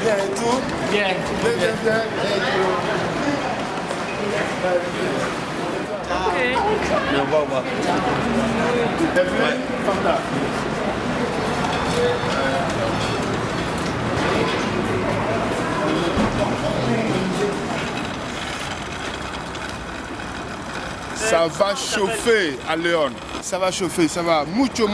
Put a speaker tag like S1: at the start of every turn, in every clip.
S1: Bien et tout.
S2: Bien.
S1: Bien.
S2: Ok.
S3: Mais on va voir.
S1: T'es venu comme ça. Ça va chauffer à Léon. Ça va chauffer, ça va. Mucho.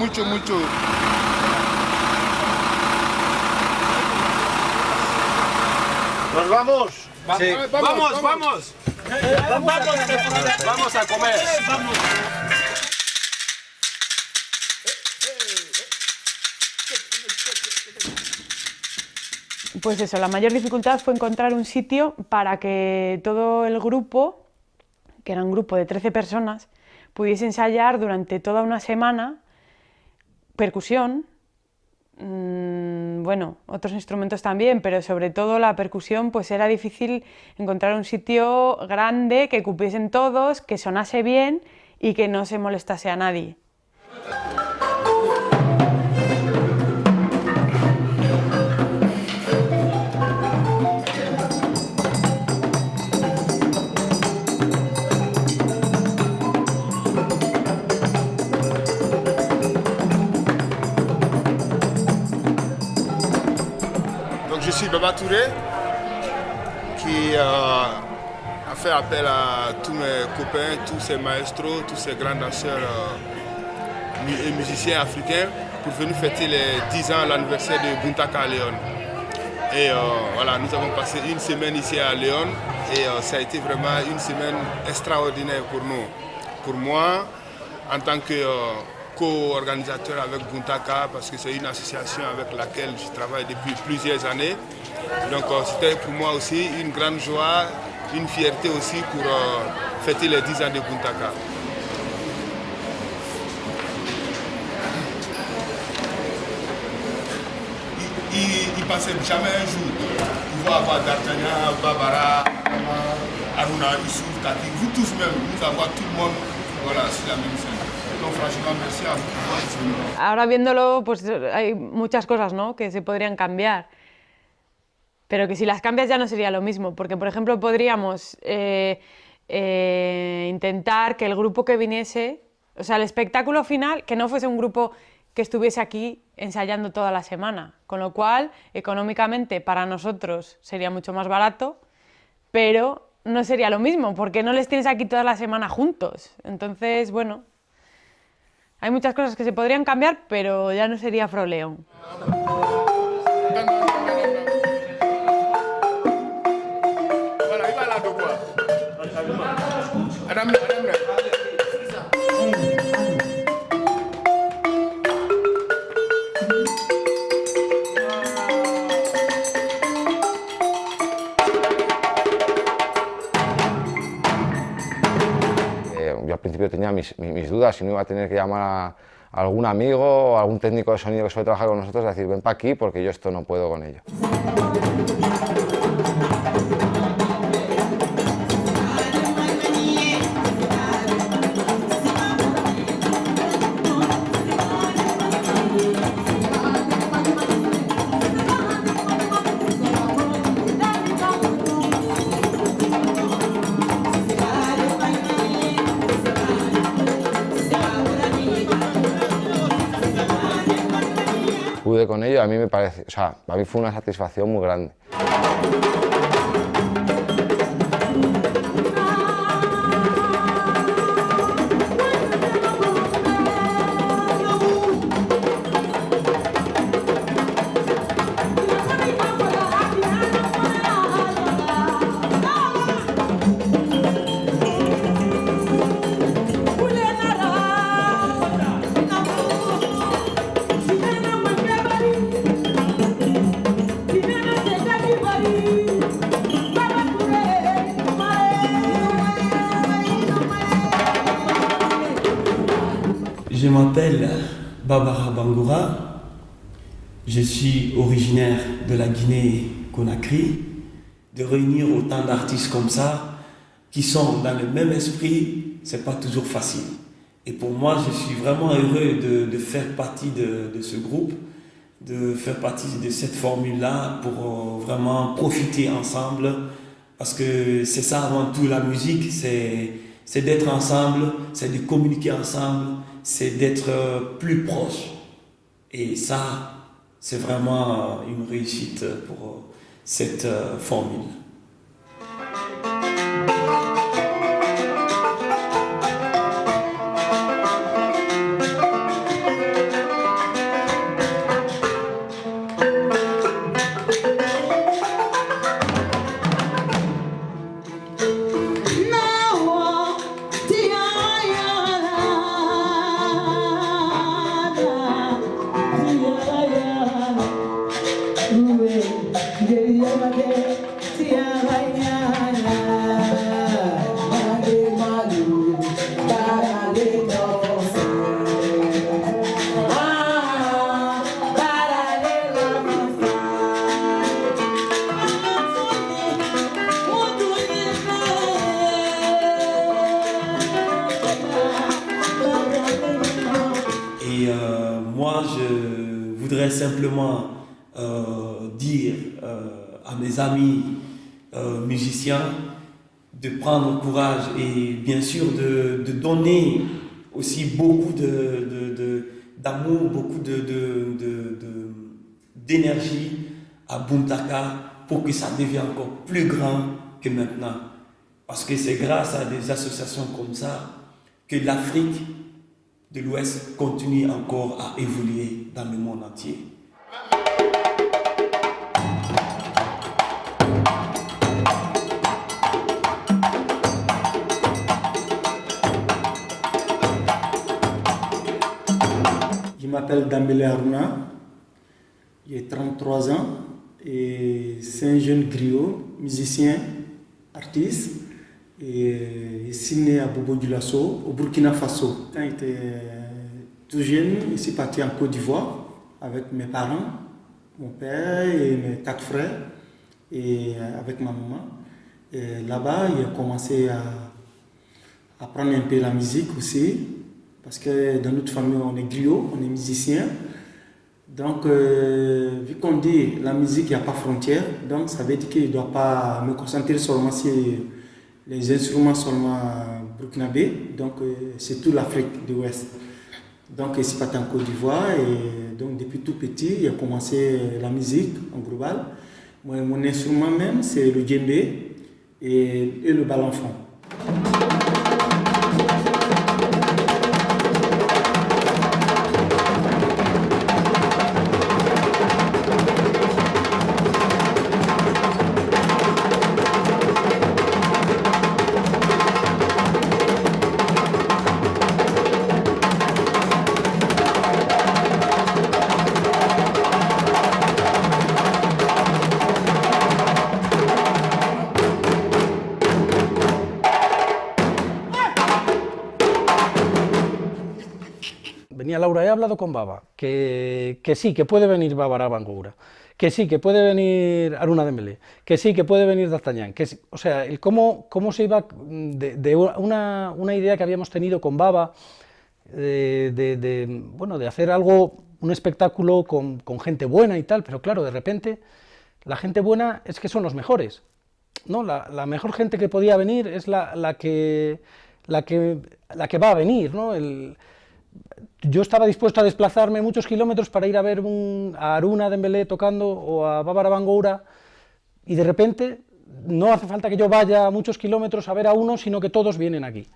S3: Nos vamos.
S1: Sí.
S2: Vamos. Vamos a comer. Vamos.
S4: Pues eso, la mayor dificultad fue encontrar un sitio para que todo el grupo, que era un grupo de 13 personas, pudiese ensayar durante toda una semana percusión, bueno, otros instrumentos también, pero sobre todo la percusión, pues era difícil encontrar un sitio grande, que cupiesen todos, que sonase bien y que no se molestase a nadie.
S1: Je suis Baba Touré qui a fait appel à tous mes copains, tous ces maestros, tous ces grands danseurs et musiciens africains pour venir fêter les 10 ans l'anniversaire de Buntaka à Léon. Et voilà, nous avons passé une semaine ici à Léon et ça a été vraiment une semaine extraordinaire pour nous. Pour moi, en tant que co-organisateur avec Buntaka, parce que c'est une association avec laquelle je travaille depuis plusieurs années. Donc c'était pour moi aussi une grande joie, une fierté aussi pour fêter les 10 ans de Buntaka. Il ne passait jamais un jour. Il va avoir D'Artagnan, Barbara, Aruna, Youssouf, Kaki, vous tous même, nous avons tout le monde voilà, sur la même scène.
S4: Ahora viéndolo, pues hay muchas cosas, ¿no?, que se podrían cambiar, pero que si las cambias ya no sería lo mismo, porque por ejemplo podríamos intentar que el grupo que viniese, o sea, el espectáculo final, que no fuese un grupo que estuviese aquí ensayando toda la semana, con lo cual económicamente para nosotros sería mucho más barato, pero no sería lo mismo, porque no les tienes aquí toda la semana juntos. Entonces, bueno, hay muchas cosas que se podrían cambiar, pero ya no sería Froleón.
S5: Yo al principio tenía mis dudas si no iba a tener que llamar a algún amigo o algún técnico de sonido que suele trabajar con nosotros y decir ven para aquí porque yo esto no puedo con ello. jugué con ellos, a mí me parece, o sea, a mí fue una satisfacción muy grande.
S6: Je m'appelle Babara Bangoura, je suis originaire de la Guinée-Conakry. De réunir autant d'artistes comme ça, qui sont dans le même esprit, c'est pas toujours facile. Et pour moi, je suis vraiment heureux de faire partie de ce groupe, de faire partie de cette formule-là pour vraiment profiter ensemble. Parce que c'est ça avant tout la musique, c'est d'être ensemble, c'est de communiquer ensemble, c'est d'être plus proche. Et ça, c'est vraiment une réussite pour cette formule. Moi, je voudrais simplement dire à mes amis musiciens de prendre courage et bien sûr de donner aussi beaucoup d'amour, beaucoup d'énergie à Buntaka pour que ça devienne encore plus grand que maintenant. Parce que c'est grâce à des associations comme ça que l'Afrique de l'Ouest continue encore à évoluer dans le monde entier.
S7: Je m'appelle Dambele Aruna, j'ai 33 ans et c'est un jeune griot, musicien, artiste. Et je suis né à Bobo Dioulasso, au Burkina Faso. Quand j'étais tout jeune, je suis parti en Côte d'Ivoire avec mes parents, mon père et mes 4 frères, et avec ma maman. Et là-bas, j'ai commencé à apprendre un peu la musique aussi, parce que dans notre famille, on est griot, on est musicien. Donc, vu qu'on dit la musique, il n'y a pas de frontière, donc ça veut dire que je ne dois pas me concentrer seulement sur les instruments seulement burkinabés, donc c'est toute l'Afrique de l'Ouest. Donc, je suis parti en Côte d'Ivoire et donc depuis tout petit, j'ai commencé la musique en global. Mon instrument même, c'est le djembé et le balanfon.
S8: Venía Laura, he hablado con Baba, que sí, que puede venir Babara Bangoura, que sí, que puede venir Aruna Dembélé, que sí, que puede venir D'Artagnan, que sí, o sea, el cómo se iba de una idea que habíamos tenido con Baba, bueno, de hacer algo, un espectáculo con gente buena y tal, pero claro, de repente, la gente buena es que son los mejores, ¿no? La mejor gente que podía venir es la que va a venir, ¿no? yo estaba dispuesto a desplazarme muchos kilómetros para ir a ver a Aruna Dembélé tocando o a Bábara Bangoura, y de repente no hace falta que yo vaya muchos kilómetros a ver a uno, sino que todos vienen aquí.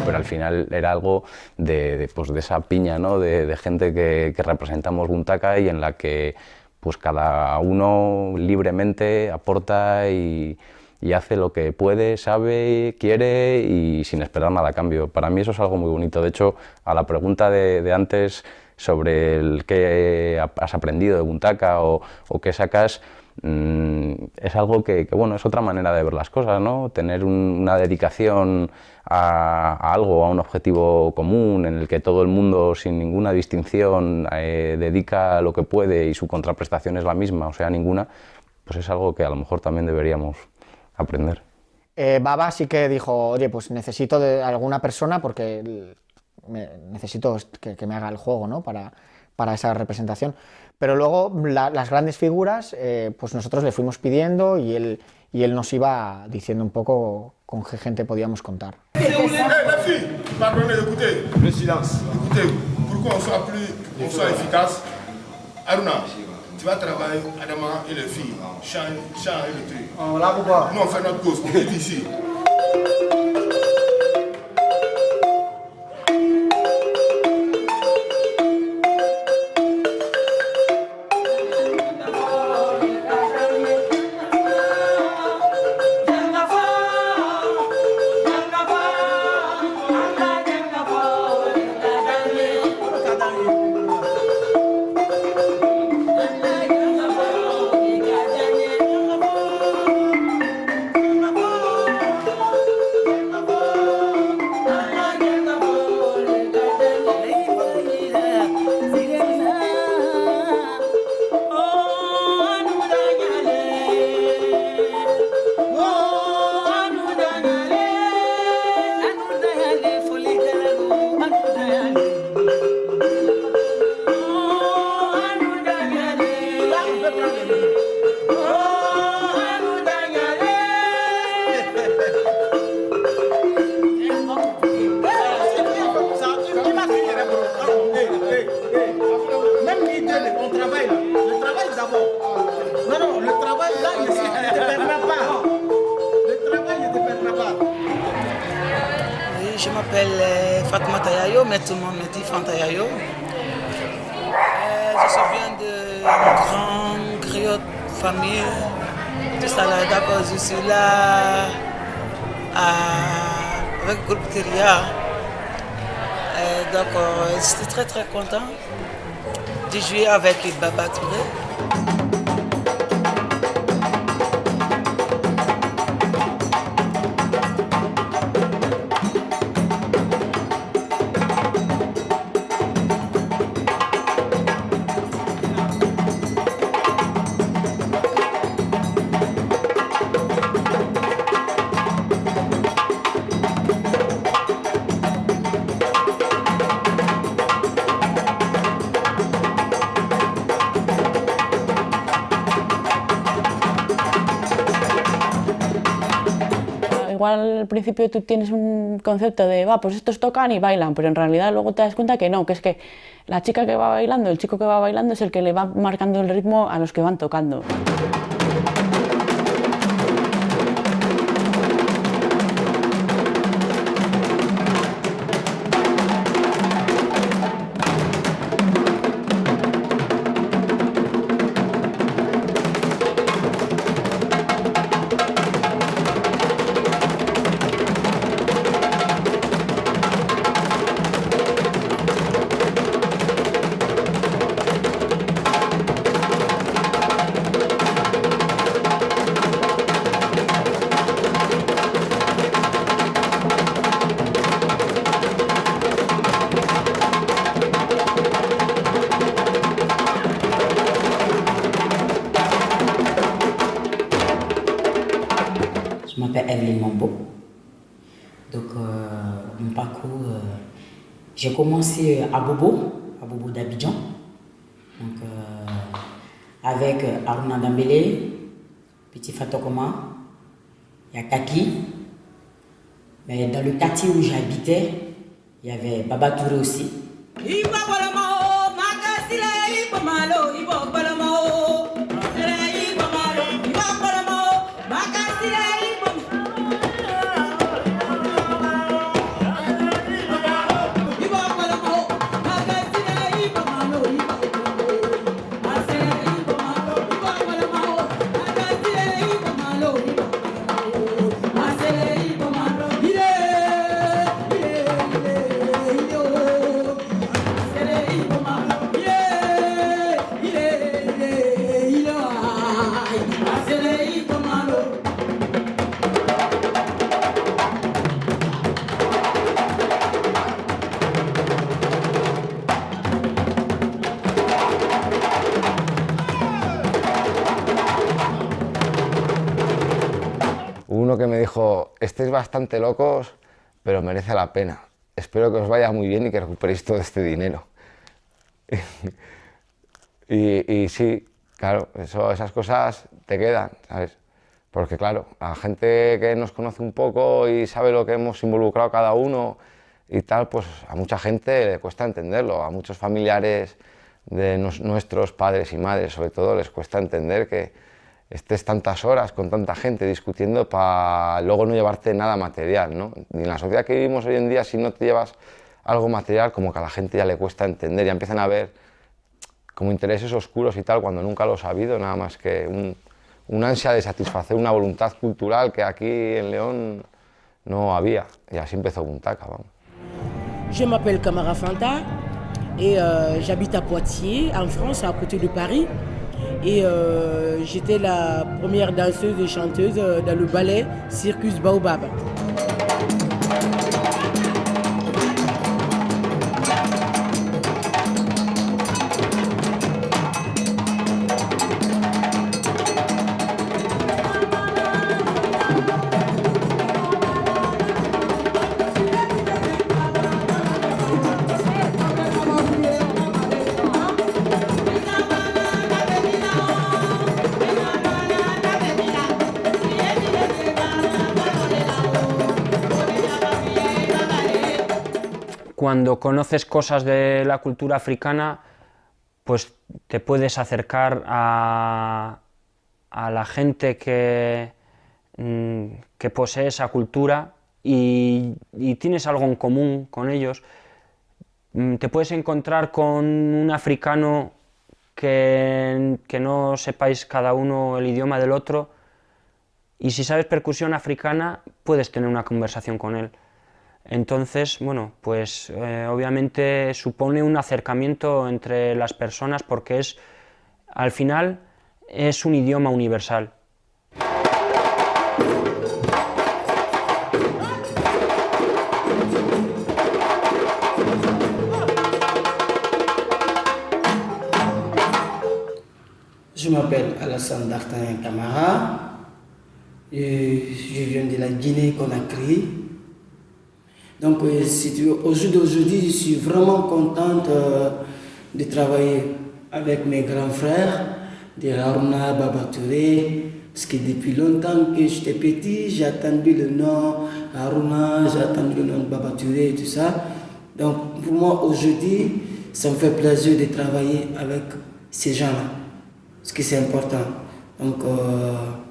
S9: Pero al final era algo pues de esa piña, ¿no? de gente que representamos Buntaka y en la que pues cada uno libremente aporta y hace lo que puede, sabe, quiere y sin esperar nada a cambio. Para mí eso es algo muy bonito. De hecho, a la pregunta de antes sobre el qué has aprendido de Buntaka o qué sacas, es algo que, bueno, es otra manera de ver las cosas, ¿no? Tener una dedicación a algo, a un objetivo común en el que todo el mundo sin ninguna distinción dedica lo que puede y su contraprestación es la misma, o sea, ninguna, pues es algo que a lo mejor también deberíamos aprender.
S10: Baba sí que dijo, oye, pues necesito de alguna persona porque necesito que me haga el juego, ¿no? para esa representación. Pero luego las grandes figuras, pues nosotros le fuimos pidiendo y él nos iba diciendo un poco con qué gente podíamos contar.
S1: Les filles, pardonnez, écoutez.
S3: Le silence.
S1: Écoutez, pour qu'on soit efficace, Aruna, tu vas travailler Adama et les filles, chant et le truc.
S3: Là, pourquoi?
S1: Nous on fait notre pause, on est ici.
S11: Je m'appelle Fatoumata Yayo, mais tout le monde me dit Fanta Yayo. Je viens d'une grande griotte famille. Tout ça là, d'accord, je suis là avec le groupe Kyria. Donc, j'étais très très content de jouer avec Baba Touré.
S4: Igual al principio tú tienes un concepto de, pues estos tocan y bailan, pero en realidad luego te das cuenta que no, que es que la chica que va bailando, el chico que va bailando es el que le va marcando el ritmo a los que van tocando.
S12: Je m'appelle Evelyne Mambo. Donc, mon parcours, J'ai commencé à Bobo d'Abidjan, donc, avec Aruna Dambélé, Petit Fatokoma, il y a Kaki. Mais dans le quartier où j'habitais, il y avait Baba Touré aussi.
S5: Uno que me dijo, estáis bastante locos, pero merece la pena. Espero que os vaya muy bien y que recuperéis todo este dinero. y sí, claro, esas cosas te quedan, ¿sabes? Porque claro, la gente que nos conoce un poco y sabe lo que hemos involucrado cada uno y tal, pues a mucha gente le cuesta entenderlo, a muchos familiares de nuestros padres y madres sobre todo les cuesta entender que estés tantas horas con tanta gente discutiendo para luego no llevarte nada material, ¿no? Y en la sociedad que vivimos hoy en día, si no te llevas algo material, como que a la gente ya le cuesta entender, ya empiezan a ver como intereses oscuros y tal, cuando nunca los ha habido, nada más que un ansia de satisfacer una voluntad cultural que aquí en León no había, y así empezó Buntaka, vamos.
S13: Je m'appelle Camara Fanta et j'habite à Poitiers, en France, à côté de Paris. Et j'étais la première danseuse et chanteuse dans le ballet Circus Baobab.
S14: Cuando conoces cosas de la cultura africana, pues te puedes acercar a la gente que posee esa cultura y tienes algo en común con ellos. Te puedes encontrar con un africano que no sepáis cada uno el idioma del otro, y si sabes percusión africana puedes tener una conversación con él. Entonces, bueno, pues obviamente supone un acercamiento entre las personas porque al final es un idioma universal.
S15: Je m'appelle Alassane D'Artagnan Camara, je viens de la Guinée-Conakry. Donc, si tu veux, au jour d'aujourd'hui, je suis vraiment contente de travailler avec mes grands frères, de Haruna Baba Touré, parce que depuis longtemps que j'étais petit, j'ai attendu le nom Haruna, j'ai attendu le nom de Baba Touré et tout ça. Donc, pour moi, aujourd'hui, ça me fait plaisir de travailler avec ces gens-là, parce que c'est important. Donc,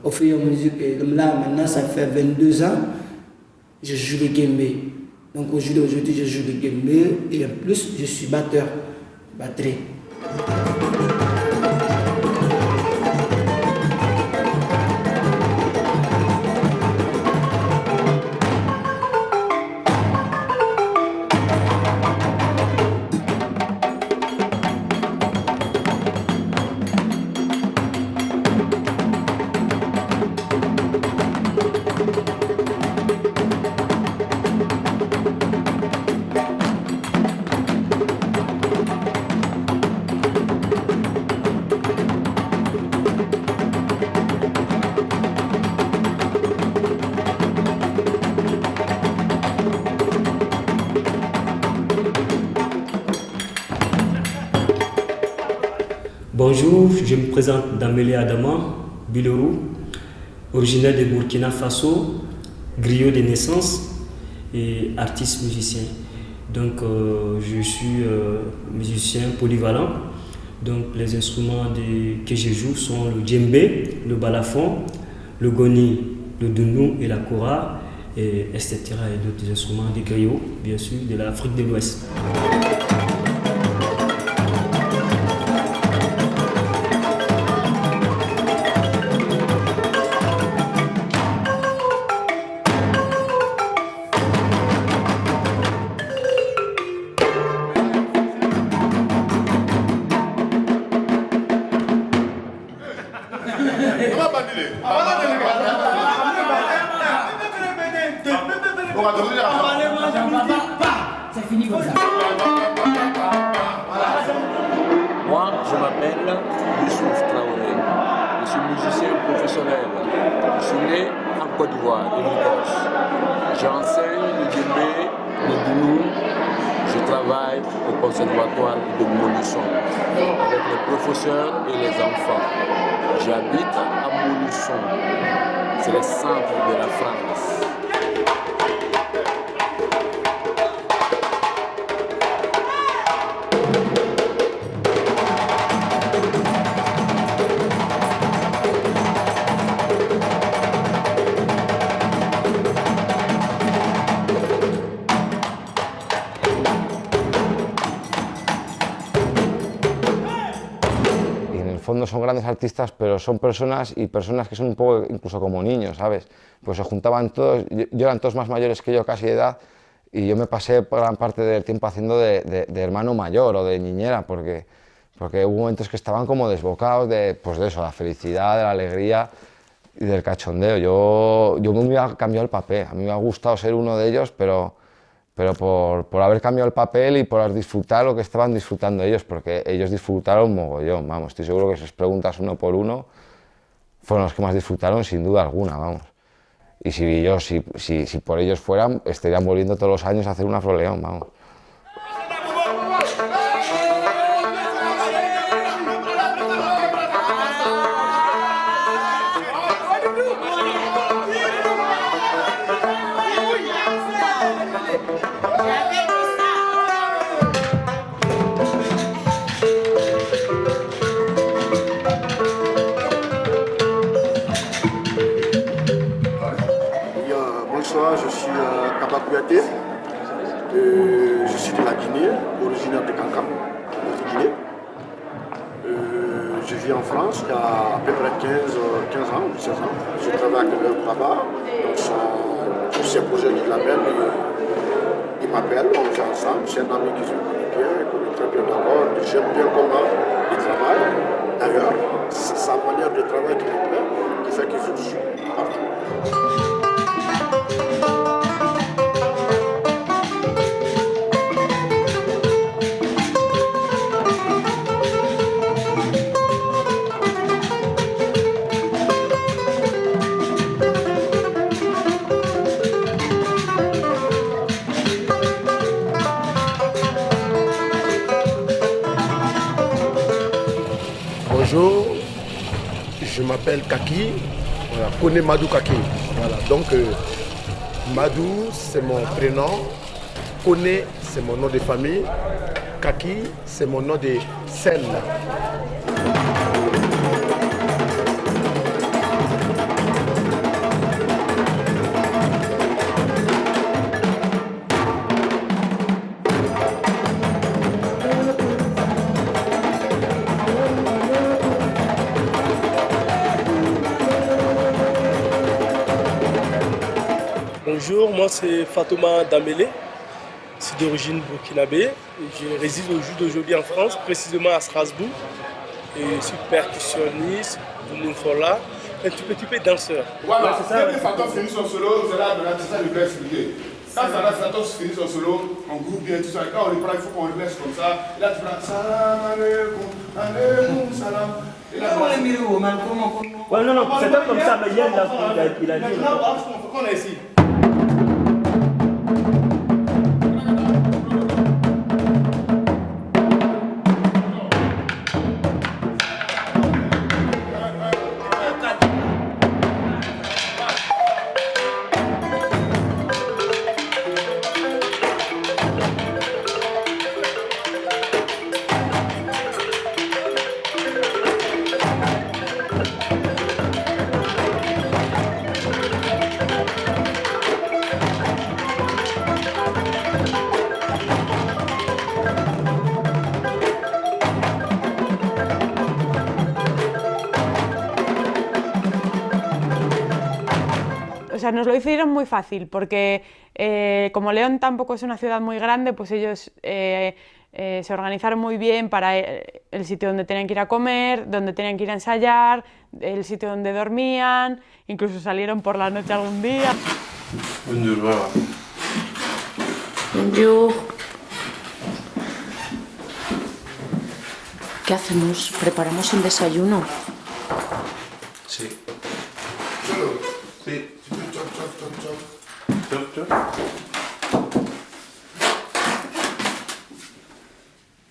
S15: au fur et à mesure que là, maintenant, ça fait 22 ans, je joue le djembé. Donc aujourd'hui, je joue le djembé et en plus, je suis batteur, batterie.
S16: Bonjour, je me présente Dambélé Adama, Bilorou, originaire de Burkina Faso, griot de naissance et artiste musicien. Donc je suis musicien polyvalent. Donc les instruments que je joue sont le djembé, le balafon, le goni, le dounou et la kora, etc. et d'autres instruments des griots, bien sûr, de l'Afrique de l'Ouest.
S12: C'est fini comme ça.
S17: Moi, je m'appelle Youssouf Traoré. Je suis musicien professionnel. Je suis né en Côte d'Ivoire, en Lagos. J'enseigne le djembé, le dounou. Je travaille au conservatoire de Montluçon avec les professeurs et les enfants. J'habite à Montluçon. C'est le centre de la France.
S5: Fondo son grandes artistas, pero son personas y personas que son un poco incluso como niños, ¿sabes? Pues se juntaban todos, yo eran todos más mayores que yo casi de edad y yo me pasé gran parte del tiempo haciendo de hermano mayor o de niñera porque hubo momentos que estaban como desbocados de, pues de eso, la felicidad, de la alegría y del cachondeo. Yo me hubiera cambiado el papel, a mí me ha gustado ser uno de ellos, pero por haber cambiado el papel y por disfrutar lo que estaban disfrutando ellos, porque ellos disfrutaron mogollón, vamos, estoy seguro que si os preguntas uno por uno, fueron los que más disfrutaron sin duda alguna, vamos. Y si por ellos fueran, estarían volviendo todos los años a hacer un Afroleón, vamos.
S18: Bonsoir, je suis Kaba Kouyaté, je suis de la Guinée, originaire de Cancam, de Guinée. Je vis en France il y a à peu près 15 ans ou 16 ans. Je travaille avec le Baba, sur ses projets du label. Il m'appelle, on fait ensemble, c'est un ami qui se connaît bien, il connaît très bien d'abord, j'aime bien comment il travaille. D'ailleurs, c'est sa manière de travailler qui me plaît, qui fait qu'il joue partout. Bonjour, je m'appelle Kaki, voilà, Kone Madou Kaki. Voilà, donc Madou c'est mon prénom, Kone c'est mon nom de famille, Kaki c'est mon nom de scène.
S19: Bonjour, moi c'est Fatouma Dambélé, je suis d'origine burkinabé. Je réside au jour d'aujourd'hui en France, précisément à Strasbourg. Et je suis percussionniste, Fola, un tout petit peu danseur.
S1: Voilà, dès que Fatom finit son solo, c'est là ça je vais expliquer. Quand Fatom finit son solo, on groupe bien tout ça. Et quand on le prend, il faut qu'on le laisse comme ça. Et là tu prends salam alaikum, salam. Et là,
S3: ouais, non, c'est pas comme ça, mais il a dit.
S1: On est ici.
S4: sea, nos lo hicieron muy fácil, porque como León tampoco es una ciudad muy grande, pues ellos se organizaron muy bien para el sitio donde tenían que ir a comer, donde tenían que ir a ensayar, el sitio donde dormían, incluso salieron por la noche algún día.
S20: Bonjour, Baba.
S21: Bonjour. ¿Qué hacemos? ¿Preparamos un desayuno?
S20: Sí. Sí. Chop, chop.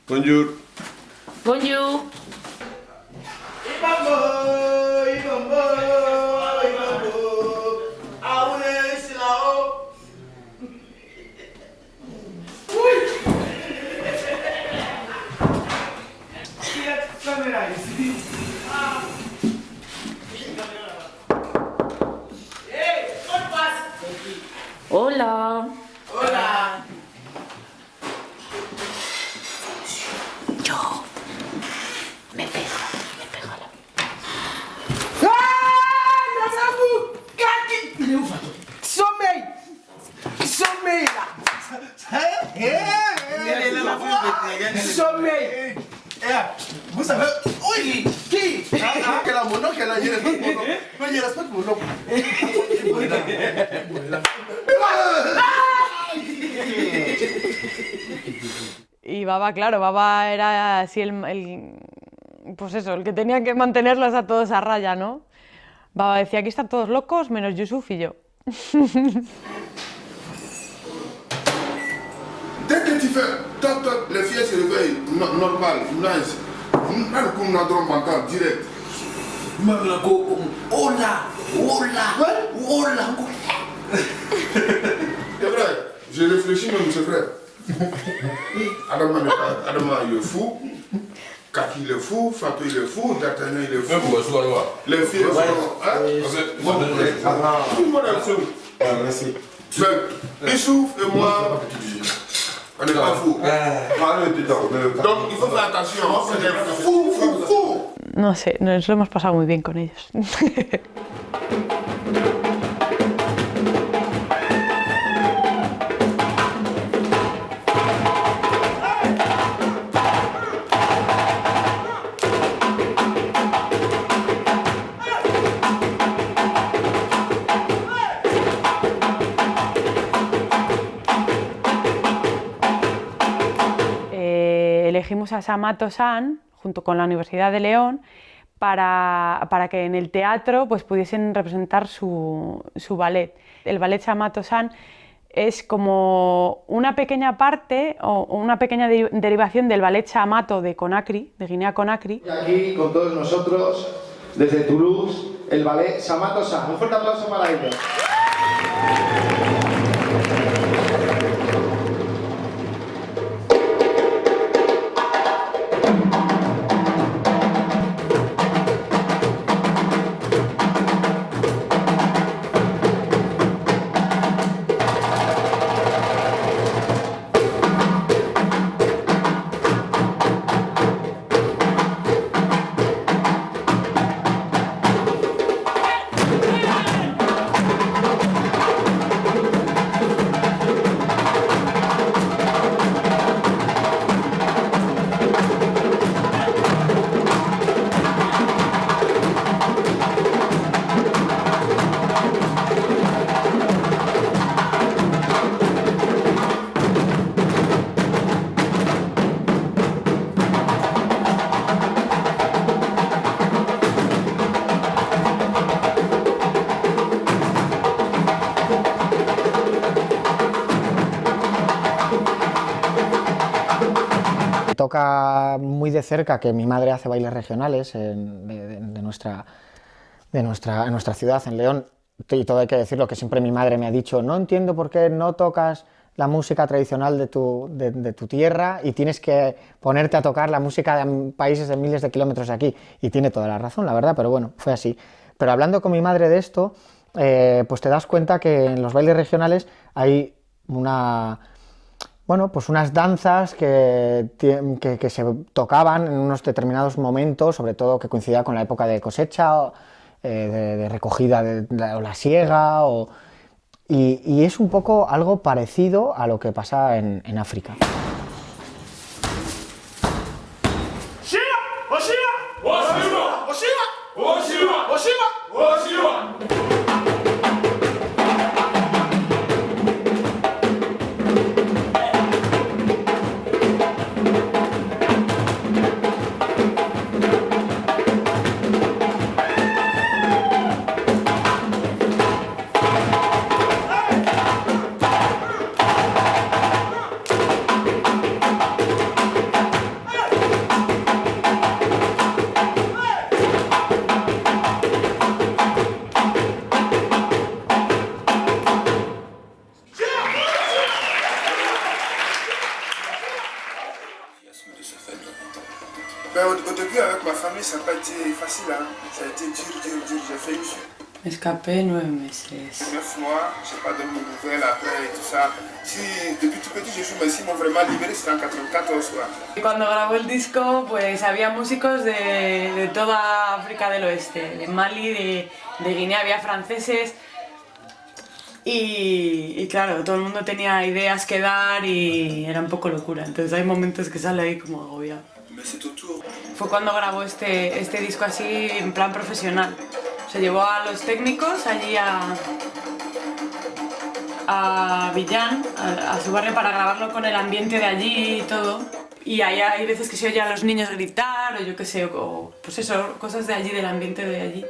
S20: Bonjour.
S21: Bonjour. Hola.
S11: Hola.
S21: Yo me pego la...
S11: Il est où, Fatou? Sommeil. Sommeil, là. Sommeil.
S20: Vous savez, oui, qui? Quelle a mon nom, quelle a, je respecte mon nom. Moi, je respecte mon nom.
S4: Y Baba, claro, Baba era así pues eso, el que tenía que mantenerlos a todos a raya, ¿no? Baba decía, aquí están todos locos, menos Yusuf y yo.
S1: Dès que tu fais toc toc, les filles se réveillent, normal, nice. Pas le coup, on a droit bancal, direct.
S11: Hola. Hola. Hola.
S1: C'est vrai, j'ai réfléchi même, c'est vrai. Adama, il est fou. Kaki, il est fou. Fatou, il est fou. D'Artagnan, il est fou. Les filles sont... Tout le monde est fou.
S20: Merci.
S1: Issouf et moi, on n'est pas fous. Donc il faut faire attention, on est fou.
S4: No sé, nos lo hemos pasado muy bien con ellos. Elegimos a Samato San, junto con la Universidad de León, para que en el teatro pues, pudiesen representar su ballet. El ballet Samato San es como una pequeña parte o una pequeña derivación del ballet Samato de Conakry, de Guinea-Conakry.
S22: Y aquí con todos nosotros, desde Toulouse, el ballet Samato San. Un fuerte aplauso para ellos.
S10: Toca muy de cerca que mi madre hace bailes regionales en nuestra ciudad, en León, y todo hay que decirlo, que siempre mi madre me ha dicho, no entiendo por qué no tocas la música tradicional de tu tierra y tienes que ponerte a tocar la música de países de miles de kilómetros de aquí. Y tiene toda la razón, la verdad, pero bueno, fue así. Pero hablando con mi madre de esto, pues te das cuenta que en los bailes regionales hay unas danzas que se tocaban en unos determinados momentos, sobre todo que coincidía con la época de cosecha de recogida o la siega, y es un poco algo parecido a lo que pasa en África.
S1: Au début, avec ma famille, ça n'a pas été facile. Hein. Ça a été dur. J'ai fait une suite.
S4: Me escapé 9 meses.
S1: 9 mois, je n'ai pas donné de nouvelles après et tout ça. Si, depuis tout petit, je suis, mais si m'ont vraiment libéré, c'était en 94.
S4: Cuando grabó el disco, pues había músicos de toda África del Oeste, de Mali, de Guinea, había franceses. Y claro, todo el mundo tenía ideas que dar y era un poco locura. Entonces hay momentos que sale ahí como agobiado. Fue cuando grabó este disco así en plan profesional. Se llevó a los técnicos allí a Abidjan, a su barrio, para grabarlo con el ambiente de allí y todo. Y ahí hay veces que se oye a los niños gritar o yo qué sé, o pues eso, cosas de allí, del ambiente de allí.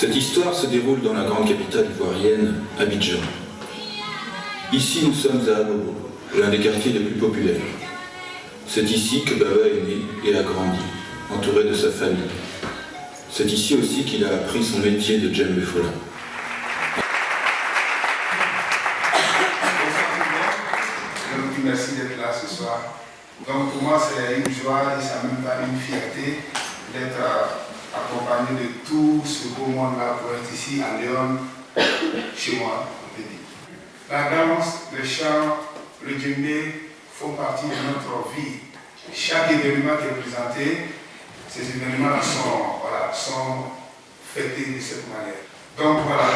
S2: Cette histoire se déroule dans la grande capitale ivoirienne, Abidjan. Ici, nous sommes à Abobo, l'un des quartiers les plus populaires. C'est ici que Baba est né et a grandi, entouré de sa famille. C'est ici aussi qu'il a appris son métier de djembé fola.
S1: Merci d'être là ce soir. Donc pour moi, c'est une joie et c'est même pas une fierté d'être accompagné de tout ce beau monde-là pour être ici à Lyon, chez moi, on peut dire. La danse, le chant, le djembé font partie de notre vie. Chaque événement qui est présenté, ces événements sont fêtés de cette manière. Donc voilà,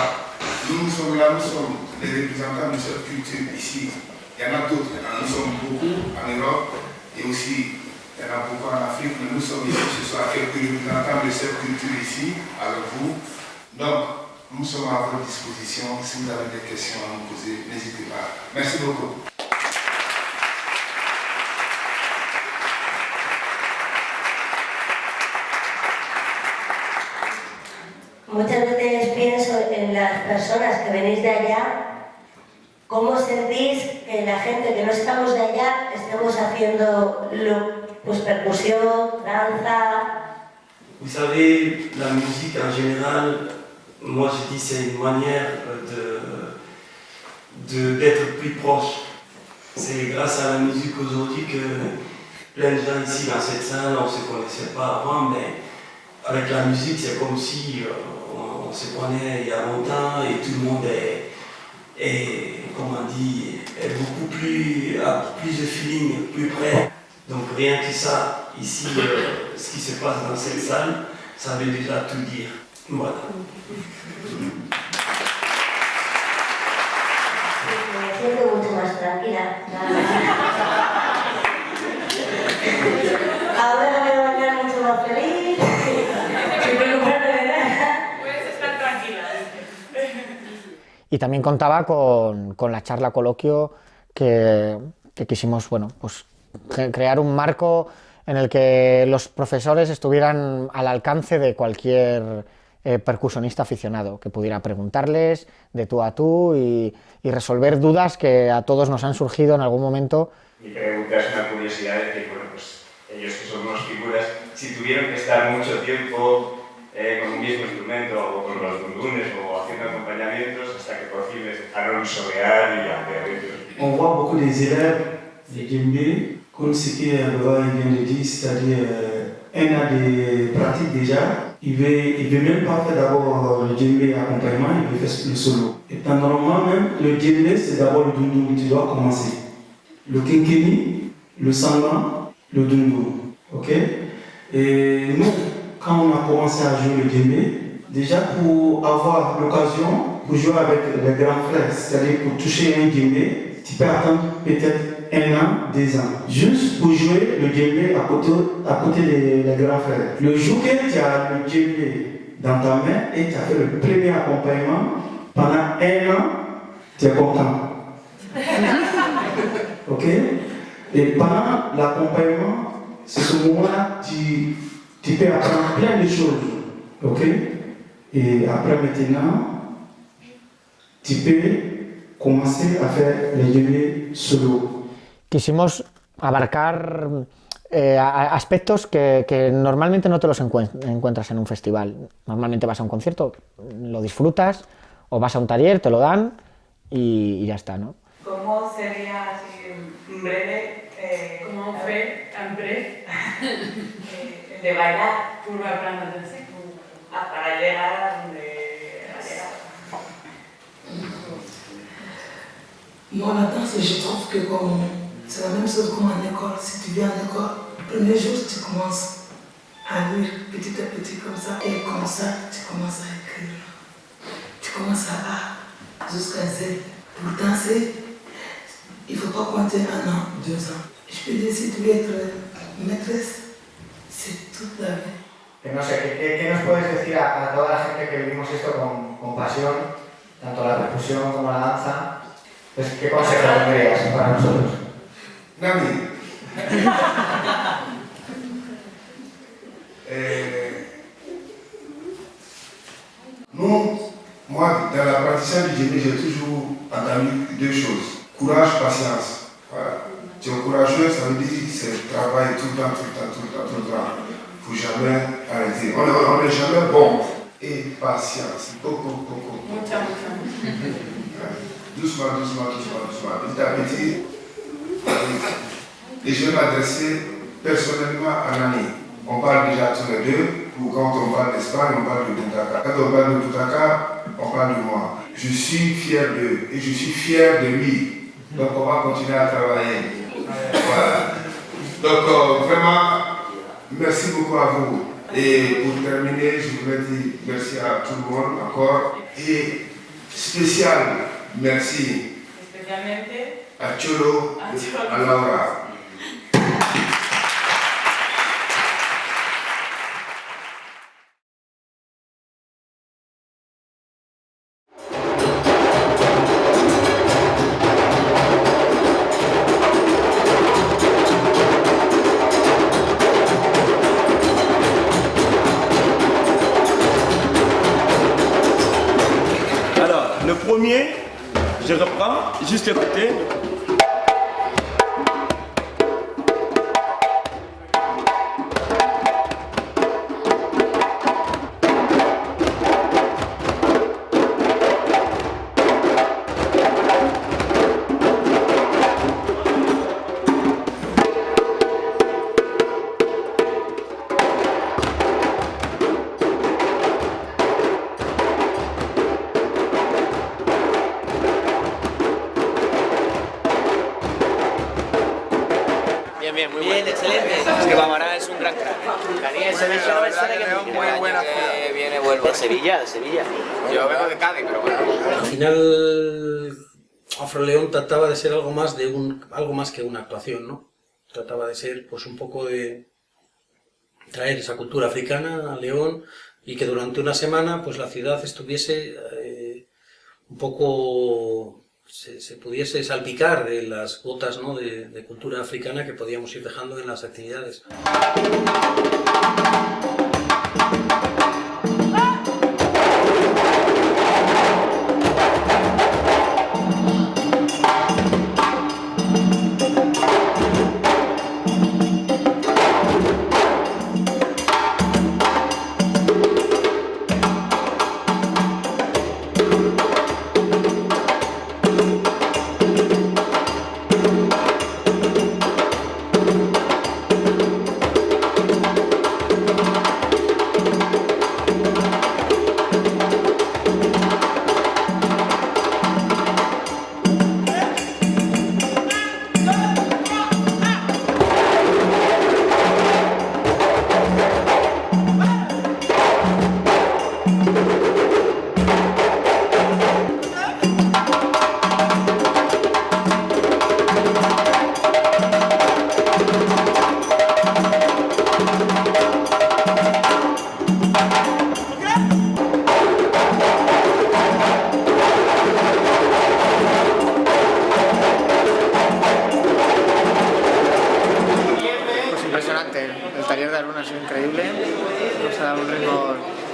S1: nous sommes là, nous sommes les représentants de cette culture ici. Il y en a d'autres, nous sommes beaucoup en Europe et aussi il y en a beaucoup en Afrique, mais nous sommes ici ce soir quelques représentants de cette culture ici avec vous. Donc nous sommes à votre disposition. Si vous avez des questions à nous poser, n'hésitez pas. Merci beaucoup.
S6: Muchas veces pienso en las personas que venís de allá. ¿Cómo sentís que la gente que no estamos de allá estemos haciendo pues, percusión, danza?
S16: Vous savez, la musique en général, moi je dis c'est une manière d'être plus proche. C'est grâce à la musique aujourd'hui que plein de gens ici dans cette salle, on ne se connaissait pas avant, mais avec la musique c'est comme si on se connaît il y a longtemps et tout le monde est beaucoup plus, a plus de feeling, plus près. Donc rien que ça, ici, ce qui se passe dans cette salle, ça veut déjà tout dire. Voilà.
S6: tranquila. Ahora me voy a quedar mucho más feliz. Sin preocuparme de nada.
S4: Puedes estar tranquila.
S10: Y también contaba con la charla coloquio que quisimos, bueno, pues crear un marco en el que los profesores estuvieran al alcance de cualquier percusionista aficionado, que pudiera preguntarles de tú a tú y resolver dudas que a todos nos han surgido en algún momento.
S7: Mi pregunta es una curiosidad de que, bueno, pues ellos que son unas figuras, si tuvieron que estar mucho tiempo con un mismo instrumento o con los dundunes o haciendo acompañamientos hasta que por fin les dejaron solear y hacer ellos.
S8: On voit beaucoup des élèves de djembé, comme ce que Baba vient de dire, c'est-à-dire un a des pratiques déjà, il veut même pas faire d'abord le djembé accompagnement, il veut faire le solo. Et normalement même, le djembé c'est d'abord le dundun, tu dois commencer. Le kenkeni, le sangha, le dundun, ok? Et nous, quand on a commencé à jouer le djembé, déjà pour avoir l'occasion pour jouer avec les grands frères, c'est-à-dire pour toucher un djembé, tu peux attendre peut-être 1 an, 2 ans, juste pour jouer le djembé à côté des grands frères. Le jour que tu as le djembé dans ta main et tu as fait le premier accompagnement, pendant 1 an, tu es content. Ok? Et pendant l'accompagnement, c'est ce moment-là, tu peux apprendre plein de choses. Ok? Et après maintenant, tu peux commencer a hacer el djembé solo.
S10: Quisimos abarcar aspectos que normalmente no te los encuentras en un festival. Normalmente vas a un concierto, lo disfrutas, o vas a un taller, te lo dan y ya está, ¿no?
S23: ¿Cómo sería, así en breve,
S4: Comment on fait un bref
S23: de bailar
S4: pour apprendre à danser?
S23: para llegar a donde ha llegado?
S24: Moi, la danse, je trouve que c'est la même chose comme en école. Si tu viens à l'école, le premier jour, tu commences à lire petit à petit comme ça. Et comme ça, tu commences à écrire. Tu commences à A jusqu'à Z. Pour danser, il ne faut pas compter 1 an, 2 ans. Je peux dire, si tu veux être maîtresse, c'est toute la vie.
S10: No sé, ¿qué nos puedes decir a toda la gente que vivimos esto con pasión, tanto la percusión como la danza? Pues, ¿qué consejo tendrías para nosotros?
S18: Nami, nous, moi, dans l'apprentissage du djembé, j'ai toujours entendu 2 choses. Courage, patience. Voilà. Tu es courageux, ça veut dire que c'est travail tout le temps. Il ne faut jamais arrêter. On n'est jamais bon. Et patience. Beaucoup. Doucement. Petit à petit. Et je vais m'adresser personnellement à Nani. On parle déjà tous les deux. Quand on parle d'Espagne, on parle de Boutaka. Quand on parle de Boutaka, on parle de moi. Je suis fier d'eux et je suis fier de lui. Donc on va continuer à travailler. Voilà. Donc vraiment, merci beaucoup à vous. Et pour terminer, je voudrais dire merci à tout le monde encore. Et spécial merci à Cholo, à Laura.
S25: Je reprends, juste écouter.
S26: Bien, excelente. Es que Bamará es un gran crack. Muy buena ciudad. Viene, vuelve. De Sevilla. Yo vengo de Cádiz, pero bueno.
S15: Al final,
S5: Afroleón trataba de ser algo más que una actuación, ¿no? Trataba de ser pues un poco de traer esa cultura africana a León y que durante una semana pues la ciudad estuviese un poco, se pudiese salpicar de las gotas, ¿no?, de cultura africana que podíamos ir dejando en las actividades.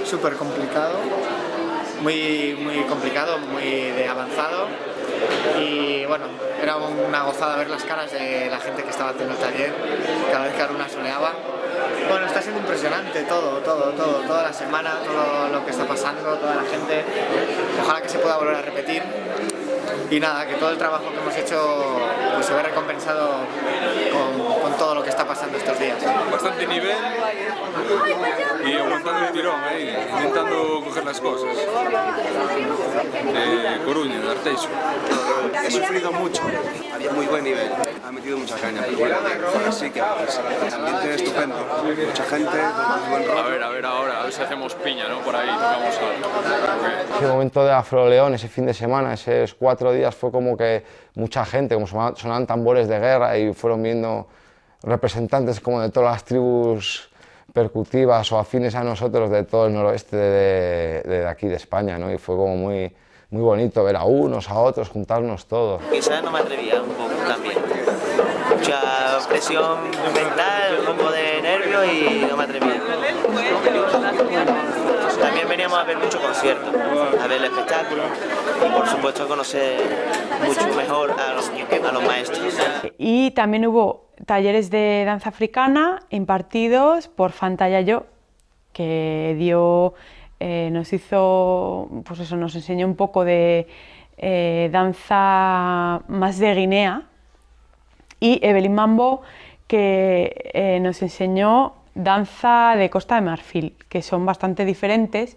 S10: Súper complicado, muy complicado, muy de avanzado, y bueno, era una gozada ver las caras de la gente que estaba haciendo el taller cada vez que Aruna soleaba. Bueno, está siendo impresionante toda la semana, todo lo que está pasando, toda la gente. Ojalá que se pueda volver a repetir. Y nada, que todo el trabajo que hemos hecho pues se ve recompensado con todo lo que está pasando estos días.
S9: Bastante nivel y aguantando el tirón ahí, intentando coger las cosas. Coruña, de Arteixo.
S12: He sufrido mucho, había muy buen nivel, ha metido mucha caña, pero bueno, así que el ambiente es estupendo, mucha gente, muy buen rollo.
S9: A ver si hacemos piña, ¿no? Por ahí tocamos algo.
S13: Ese momento de Afroleón, ese fin de semana, esos 4 días, fue como que mucha gente, como sonaban tambores de guerra y fueron viendo representantes como de todas las tribus percutivas o afines a nosotros de todo el noroeste de aquí de España, ¿no? Y fue como muy bonito ver a unos, a otros, juntarnos todos.
S21: Quizás no me atrevía un poco también. Mucha presión mental, un poco de nervio y no me atrevía. También veníamos a ver muchos conciertos, a ver el espectáculo y por supuesto a conocer mucho mejor a los maestros.
S4: Y también hubo talleres de danza africana impartidos por Fanta Yayo, que nos hizo, pues eso, nos enseñó un poco de danza más de Guinea, y Evelyn Mambo, que nos enseñó danza de Costa de Marfil, que son bastante diferentes.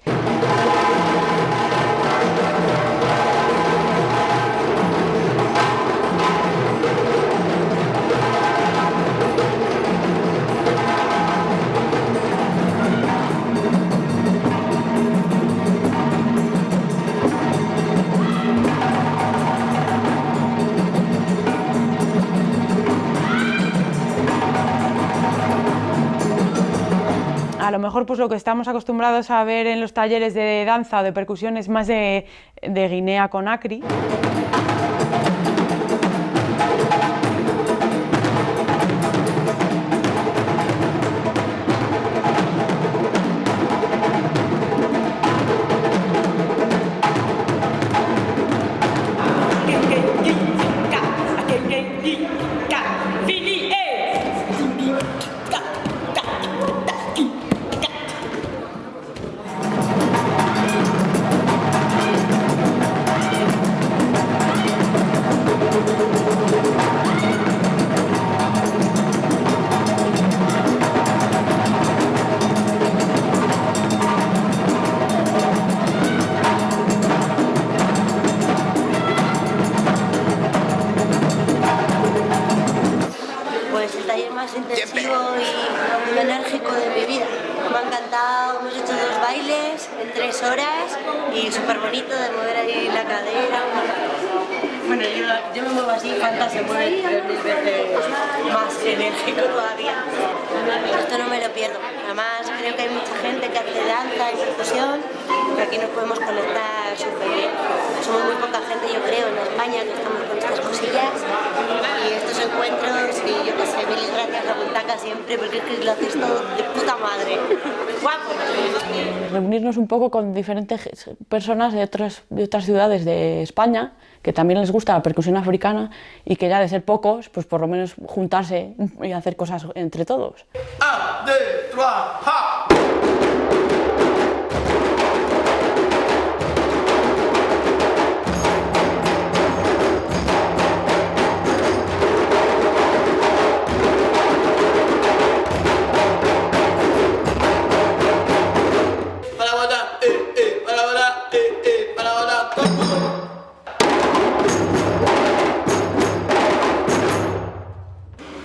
S4: A lo mejor pues lo que estamos acostumbrados a ver en los talleres de danza o de percusión es más de Guinea Conakry.
S6: Pues el taller más intensivo y enérgico de mi vida. me ha encantado, hemos hecho 2 bailes en 3 horas y súper bonito de mover ahí la cadera. Bueno, yo me muevo así, Fanta se mueve 3000 veces más enérgico todavía. Esto no me lo pierdo. Además, creo que hay mucha gente que hace danza y percusión, que aquí nos podemos conectar súper bien. Somos muy poca gente, yo creo, en España que estamos con estas cosillas y estos encuentros y yo que sé, mil gracias a Puntaca siempre porque es que lo haces todo de puta madre. Guapo.
S4: Reunirnos un poco con diferentes personas de otras ciudades de España que también les gusta la percusión africana y que ya de ser pocos, pues por lo menos juntarse y hacer cosas entre todos.
S3: 1, 2, 3, ¡ja!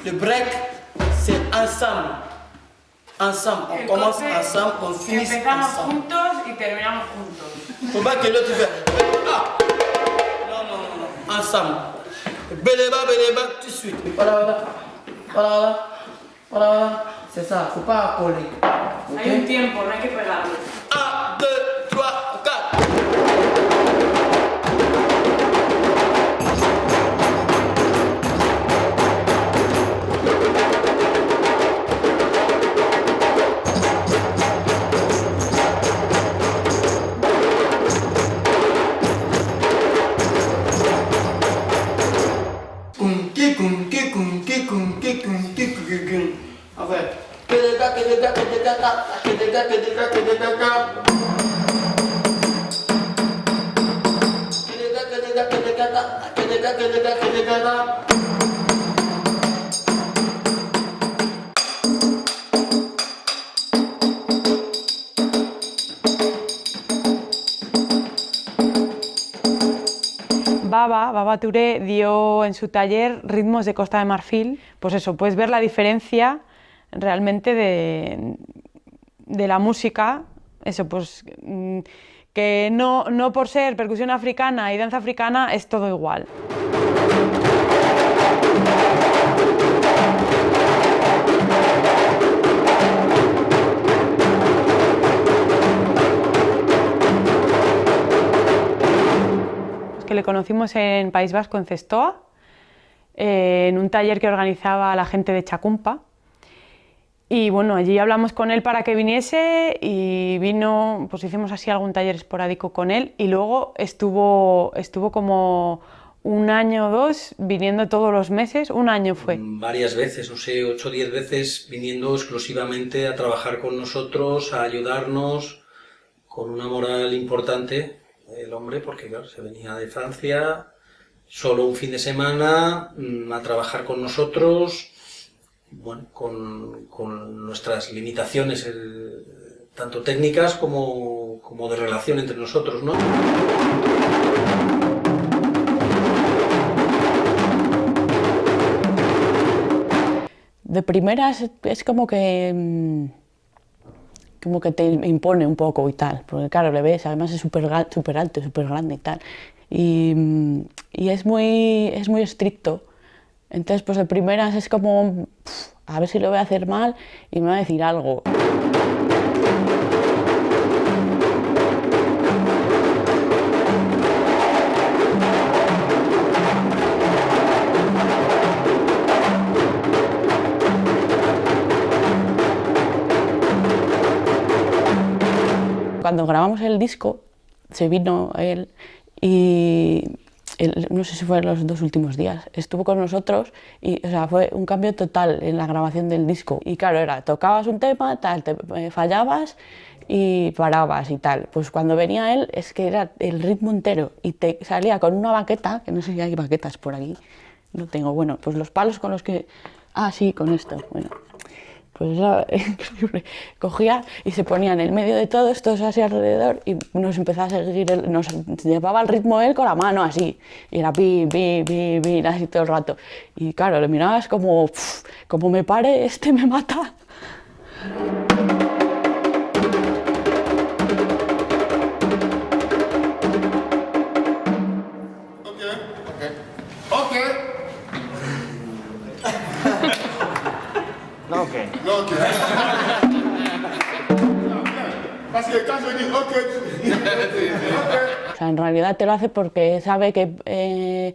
S3: Le break, c'est ensemble. Ensemble, on commence ensemble, on finit ensemble.
S4: Empezamos juntos y terminamos juntos.
S3: Faut pas que l'autre fasse. Ah! Non. Ensemble. Béléba, tout de suite. Voilà. C'est ça, faut pas coller.
S4: Hay un tiempo, no hay que pegarlo.
S3: 1, 2, 3, 4.
S4: Baba Touré dio en su taller ritmos de Costa de Marfil, pues eso, puedes ver la diferencia realmente de la música, eso pues que no por ser percusión africana y danza africana es todo igual. Que le conocimos en País Vasco, en Zestoa, en un taller que organizaba la gente de Chacumpa. Y bueno, allí hablamos con él para que viniese y vino, pues hicimos así algún taller esporádico con él y luego estuvo como 1 año o 2 viniendo todos los meses, 1 año fue.
S5: Varias veces, no sé, 8 o 10 veces viniendo exclusivamente a trabajar con nosotros, a ayudarnos, con una moral importante. El hombre, porque claro, se venía de Francia, solo un fin de semana, a trabajar con nosotros, bueno, con nuestras limitaciones, tanto técnicas como de relación entre nosotros, ¿no?
S4: De primeras es como que te impone un poco y tal, porque claro, le ves, además es súper alto, súper grande y tal, y es muy estricto, entonces pues de primeras es como, a ver si lo voy a hacer mal y me va a decir algo. Cuando grabamos el disco, se vino él y no sé si fue en los 2 últimos días, estuvo con nosotros y o sea, fue un cambio total en la grabación del disco. Y claro, tocabas un tema, tal, te fallabas y parabas y tal. Pues cuando venía él es que era el ritmo entero y te salía con una baqueta, que no sé si hay baquetas por aquí, no tengo, bueno, pues los palos con los que... Ah, sí, con esto, bueno. Pues era increíble. Cogía y se ponía en el medio de todos así alrededor y nos empezaba a seguir, nos llevaba el ritmo él con la mano así. Y era pi, así todo el rato. Y claro, le mirabas como me pare, me mata.
S1: Ok.
S10: No, ok.
S1: No, ok. Parce que quand je dis ok,
S11: O sea, en realidad te lo hace porque sabe que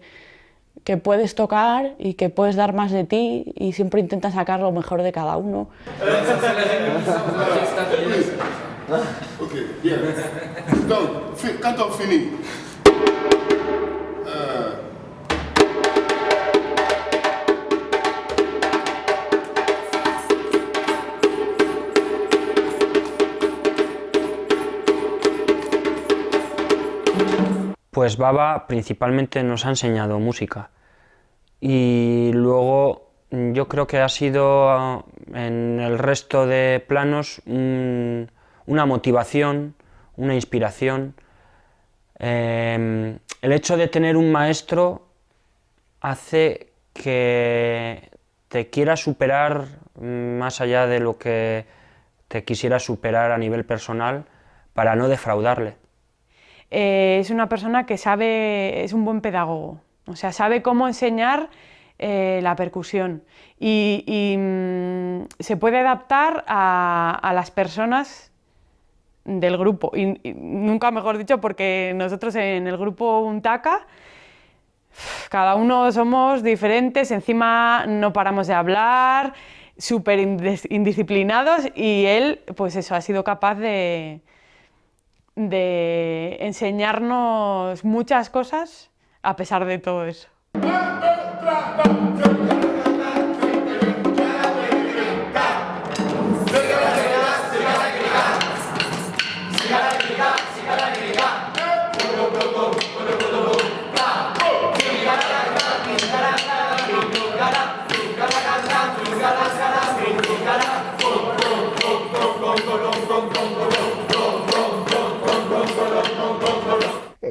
S11: puedes tocar y que puedes dar más de ti y siempre intenta sacar lo mejor de cada uno.
S1: Ok, bien. Donc, quand on finit,
S14: Pues Baba principalmente nos ha enseñado música y luego yo creo que ha sido en el resto de planos una motivación, una inspiración. El hecho de tener un maestro hace que te quieras superar más allá de lo que te quisieras superar a nivel personal para no defraudarle.
S4: Es una persona que sabe, es un buen pedagogo, o sea, sabe cómo enseñar la percusión y se puede adaptar a las personas del grupo, y nunca mejor dicho, porque nosotros en el grupo Untaka cada uno somos diferentes, encima no paramos de hablar, súper indisciplinados, y él, pues eso, ha sido capaz de enseñarnos muchas cosas a pesar de todo eso.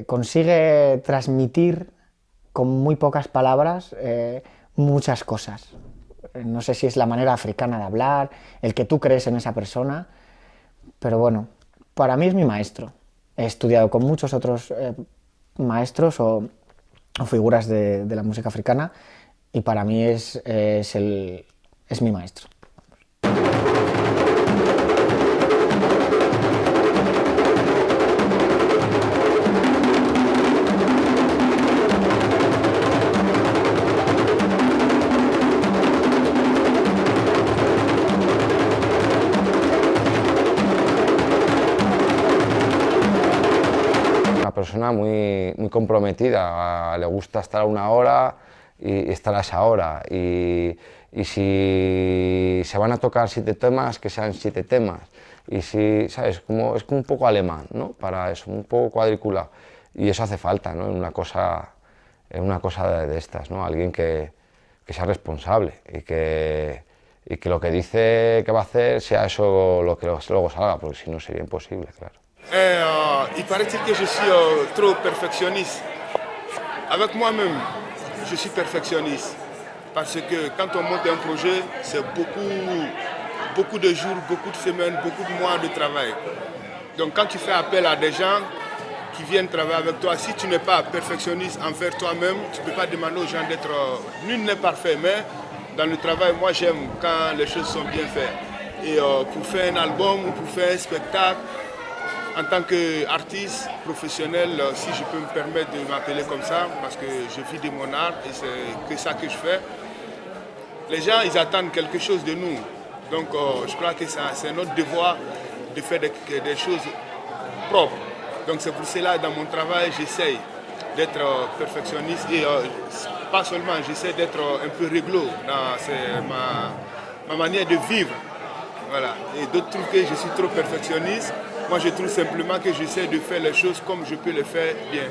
S10: Consigue transmitir con muy pocas palabras muchas cosas. No sé si es la manera africana de hablar, el que tú crees en esa persona, pero bueno, para mí es mi maestro. He estudiado con muchos otros maestros o figuras de la música africana y para mí es mi maestro.
S13: Persona muy comprometida, le gusta estar una hora y estar a esa hora y si se van a tocar 7 temas, que sean 7 temas y si, ¿sabes? Es como un poco alemán, ¿no? Para eso, un poco cuadriculado y eso hace falta, ¿no? En una cosa de estas, ¿no? Alguien que sea responsable y que lo que dice que va a hacer sea eso lo que luego salga, porque si no sería imposible, claro.
S1: Il paraît-il que je suis trop perfectionniste. Avec moi-même, je suis perfectionniste. Parce que quand on monte un projet, c'est beaucoup de jours, beaucoup de semaines, beaucoup de mois de travail. Donc quand tu fais appel à des gens qui viennent travailler avec toi, si tu n'es pas perfectionniste envers toi-même, tu ne peux pas demander aux gens d'être... Nul n'est parfait, mais dans le travail, moi j'aime quand les choses sont bien faites. Et pour faire un album ou pour faire un spectacle, en tant qu'artiste professionnel, si je peux me permettre de m'appeler comme ça, parce que je vis de mon art et c'est que ça que je fais, les gens ils attendent quelque chose de nous. Donc je crois que c'est notre devoir de faire des choses propres. Donc c'est pour cela dans mon travail j'essaye d'être perfectionniste et pas seulement, j'essaie d'être un peu réglo, c'est ma manière de vivre. Voilà. Et d'autres trouvent que je suis trop perfectionniste. Moi, je trouve simplement que j'essaie de faire les choses comme je peux les faire bien.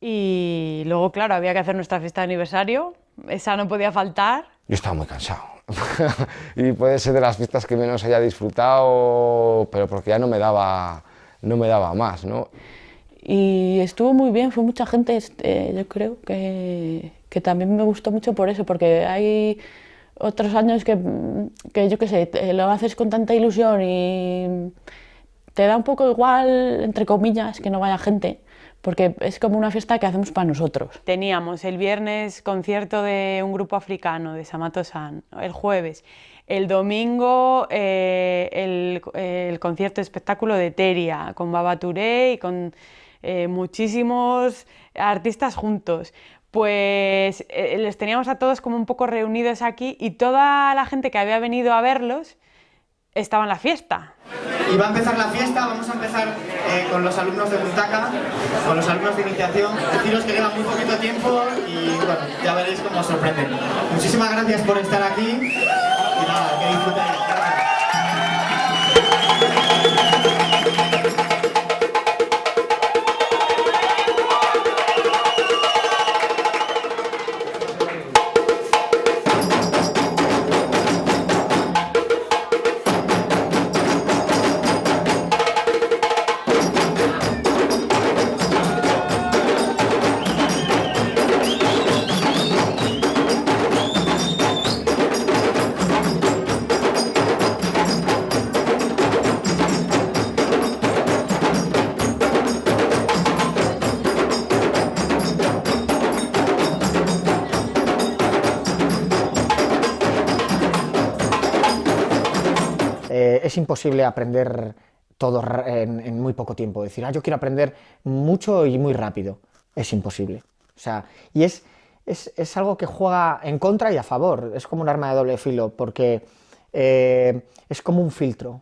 S4: Y luego, claro, había que hacer nuestra fiesta de aniversario. Esa no podía faltar.
S13: Yo estaba muy cansado. Y puede ser de las fiestas que menos haya disfrutado, pero porque ya no me daba más, ¿no?
S11: Y estuvo muy bien, fue mucha gente, yo creo que también me gustó mucho por eso, porque hay otros años que yo qué sé, lo haces con tanta ilusión y te da un poco igual, entre comillas, que no vaya gente, porque es como una fiesta que hacemos para nosotros.
S4: Teníamos el viernes concierto de un grupo africano, de Samato San, el jueves. El domingo el concierto espectáculo de Teria, con Baba Touré y con muchísimos artistas juntos. Pues les teníamos a todos como un poco reunidos aquí y toda la gente que había venido a verlos estaba en la fiesta.
S2: Y va a empezar la fiesta, vamos a empezar con los alumnos de Butaca, con los alumnos de iniciación. Deciros que queda muy poquito tiempo y bueno, ya veréis cómo os sorprenden. Muchísimas gracias por estar aquí y nada, que disfrutéis.
S10: Es imposible aprender todo en muy poco tiempo. Decir, yo quiero aprender mucho y muy rápido. Es imposible. O sea, y es algo que juega en contra y a favor. Es como un arma de doble filo, porque es como un filtro.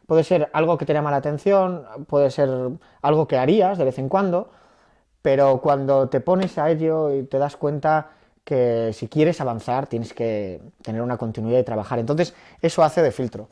S10: Puede ser algo que te llama la atención, puede ser algo que harías de vez en cuando, pero cuando te pones a ello y te das cuenta que si quieres avanzar tienes que tener una continuidad y trabajar. Entonces eso hace de filtro.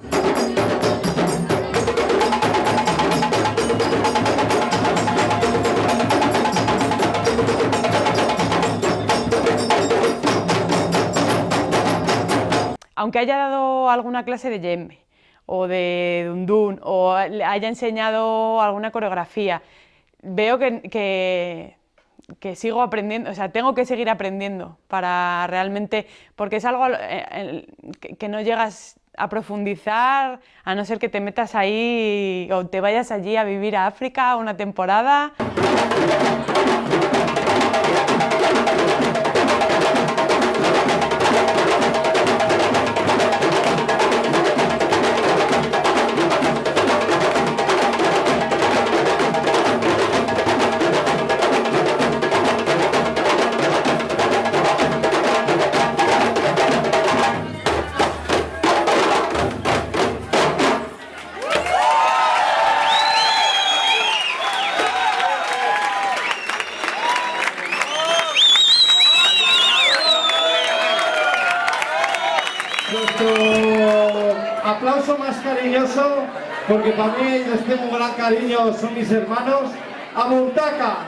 S4: Aunque haya dado alguna clase de djembe, o de dundún, o haya enseñado alguna coreografía, veo que sigo aprendiendo, o sea, tengo que seguir aprendiendo para realmente, porque es algo que no llegas a profundizar, a no ser que te metas ahí o te vayas allí a vivir a África una temporada.
S16: Aplauso más cariñoso, porque para mí les tengo un gran cariño, son mis hermanos, a Butaca.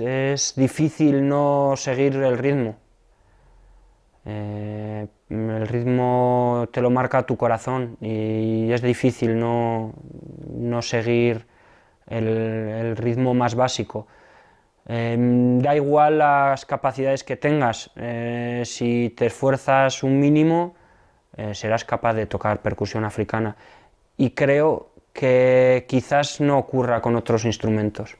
S14: Es difícil no seguir el ritmo. El ritmo te lo marca tu corazón y es difícil no seguir el ritmo más básico. Da igual las capacidades que tengas, si te esfuerzas un mínimo serás capaz de tocar percusión africana, y creo que quizás no ocurra con otros instrumentos.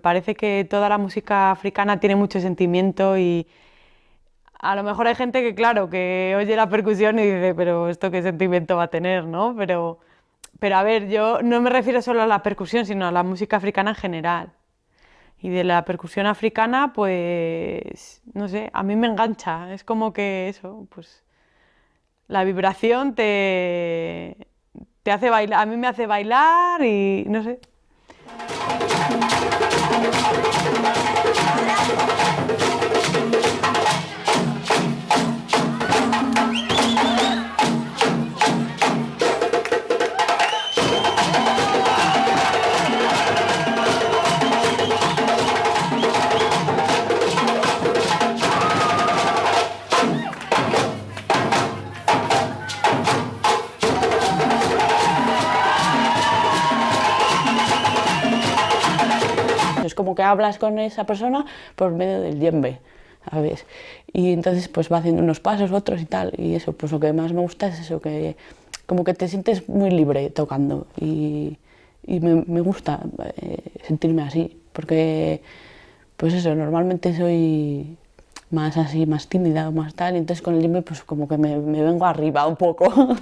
S4: parece que toda la música africana tiene mucho sentimiento y a lo mejor hay gente que, claro, que oye la percusión y dice, pero ¿esto qué sentimiento va a tener, no? Pero a ver, yo no me refiero solo a la percusión, sino a la música africana en general. Y de la percusión africana, pues, no sé, a mí me engancha. Es como que eso, pues, la vibración te hace bailar, a mí me hace bailar y no sé.
S11: Es como que hablas con esa persona por medio del djembe, ¿sabes? Y entonces pues va haciendo unos pasos, otros y tal, y eso, pues lo que más me gusta es eso, que como que te sientes muy libre tocando y me gusta sentirme así, porque pues eso, normalmente soy más así, más tímida, más tal, y entonces con el djembe pues como que me vengo arriba un poco.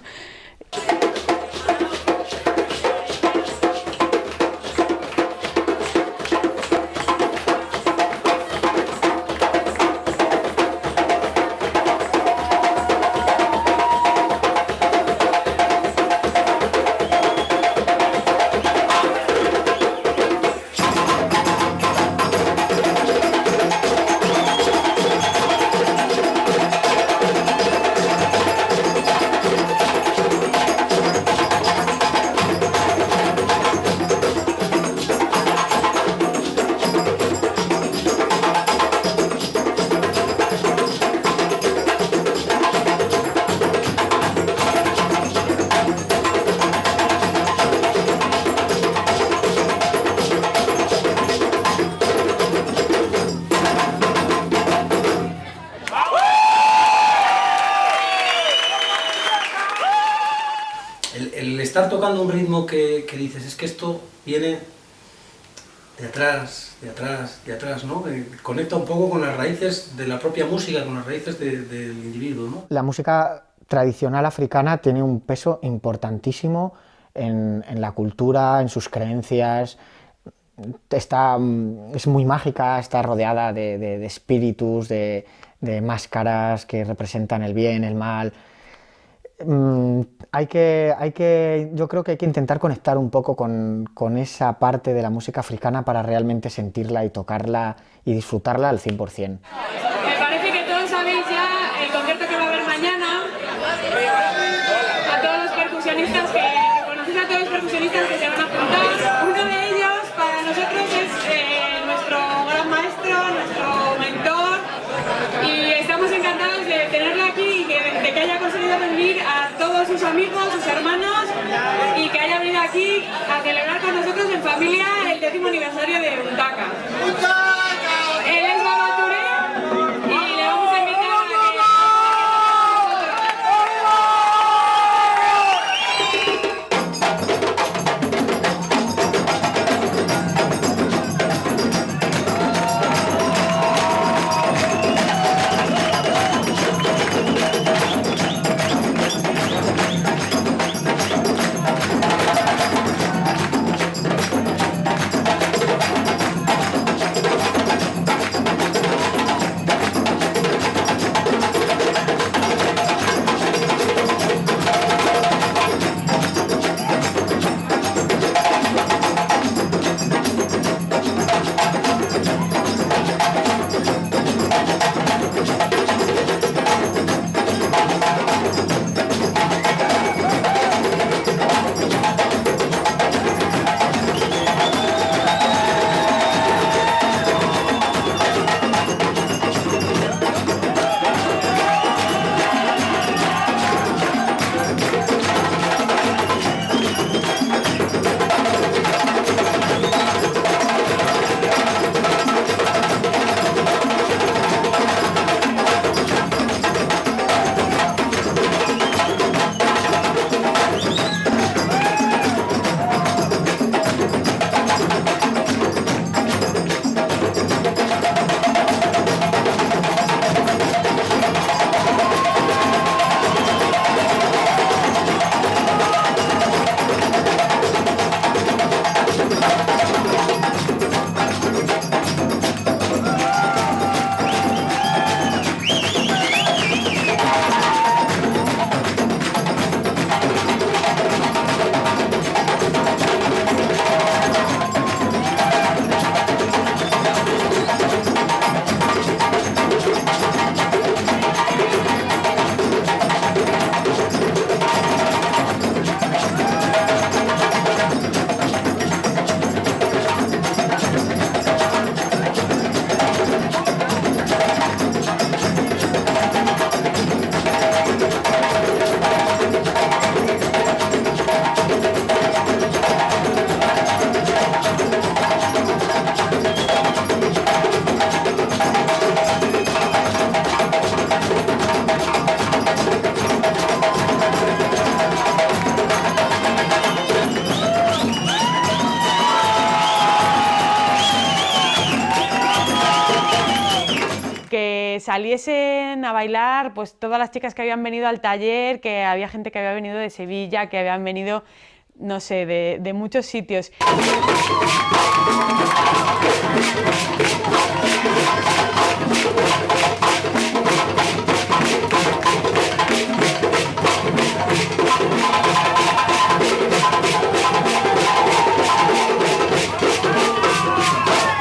S5: El estar tocando un ritmo que dices, es que esto viene de atrás, ¿no? Conecta un poco con las raíces de la propia música, con las raíces del individuo, ¿no?
S10: La música tradicional africana tiene un peso importantísimo en la cultura, en sus creencias. Es muy mágica, está rodeada de espíritus, de máscaras que representan el bien, el mal. Yo creo que hay que intentar conectar un poco con esa parte de la música africana para realmente sentirla y tocarla y disfrutarla al 100%.
S7: Me parece que todos sabéis ya el concierto que va a haber mañana. A todos los percusionistas conocéis a todos los percusionistas que se van a apuntar. Uno de ellos para nosotros es nuestro gran maestro, nuestro mentor, y estamos encantados de tenerlo aquí y de que haya conseguido venir a todos sus amigos, sus hermanos, y que haya venido aquí a celebrar con nosotros en familia el 10º aniversario de Untaka. Él es Baba Touré y le vamos a invitar a que...
S4: saliesen a bailar pues todas las chicas que habían venido al taller, que había gente que había venido de Sevilla, que habían venido, no sé, de muchos sitios.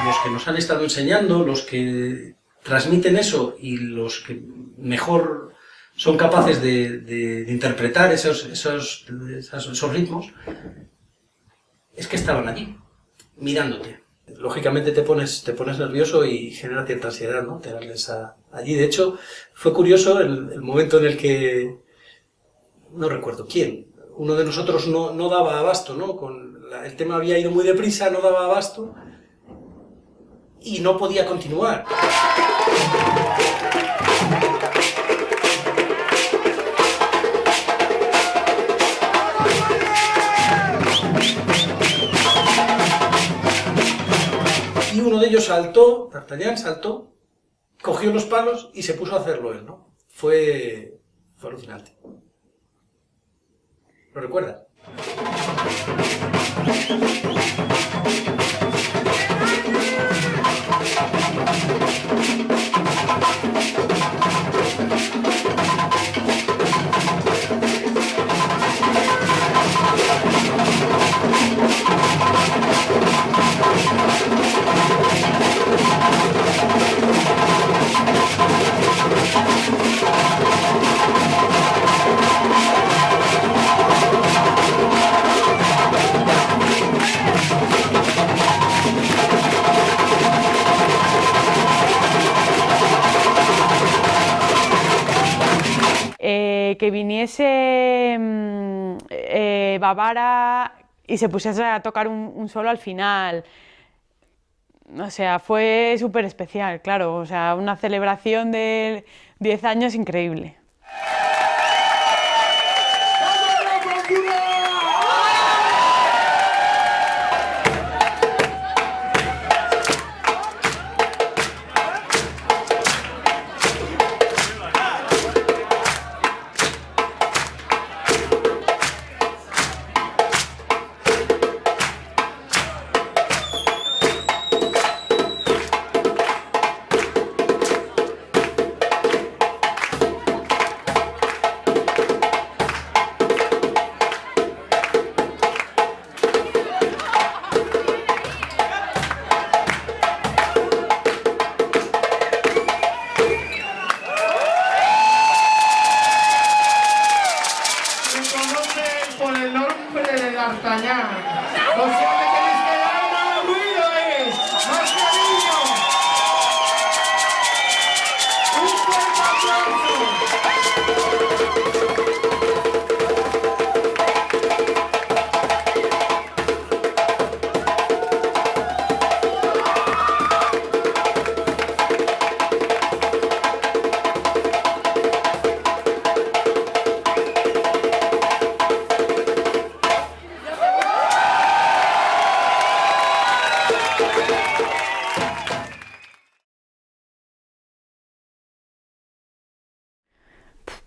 S5: Los que nos han estado enseñando, los que transmiten eso y los que mejor son capaces de interpretar esos ritmos, es que estaban allí, mirándote. Lógicamente te pones nervioso y genera cierta ansiedad, ¿no? Tenerles allí. De hecho, fue curioso el momento en el que, no recuerdo quién, uno de nosotros no daba abasto, ¿no? El tema había ido muy deprisa, no daba abasto y no podía continuar. Y uno de ellos saltó, D'Artagnan saltó, cogió los palos y se puso a hacerlo él, ¿no? Fue alucinante. ¿Lo recuerdas?
S4: Que viniese Barbara y se pusiese a tocar un solo al final. O sea, fue súper especial, claro. O sea, una celebración de 10 años increíble.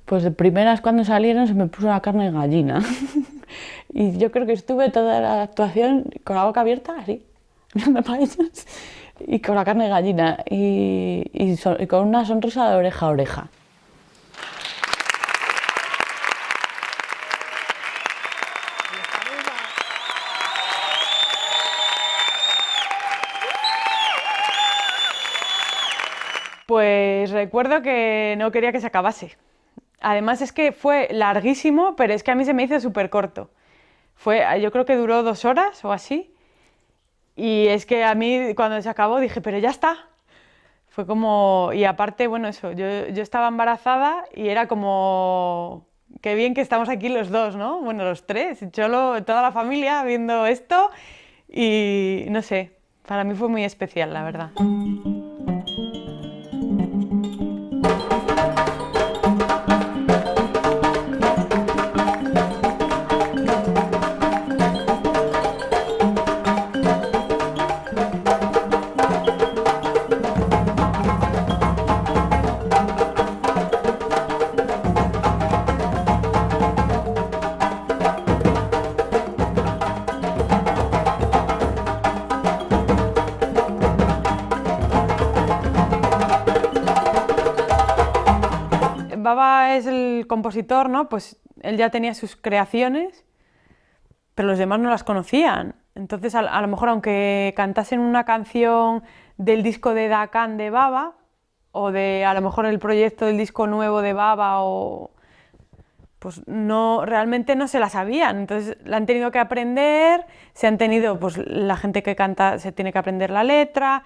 S11: Pues de primeras cuando salieron se me puso la carne de gallina. Y yo creo que estuve toda la actuación con la boca abierta, así, mirando para ellos, y con la carne de gallina, y con una sonrisa de oreja a oreja.
S4: Pues recuerdo que no quería que se acabase. Además es que fue larguísimo, pero es que a mí se me hizo súper corto. Yo creo que duró 2 horas o así. Y es que a mí cuando se acabó dije, pero ya está. Fue como... Y aparte, bueno, eso, yo estaba embarazada y era como... Qué bien que estamos aquí los dos, ¿no? Bueno, los tres, Cholo, toda la familia viendo esto. Y no sé, para mí fue muy especial, la verdad. Baba es el compositor, ¿no? Pues él ya tenía sus creaciones, pero los demás no las conocían. Entonces, a lo mejor, aunque cantasen una canción del disco de Dakan de Baba, o de a lo mejor el proyecto del disco nuevo de Baba, pues no, realmente no se la sabían. Entonces la han tenido que aprender, pues la gente que canta se tiene que aprender la letra,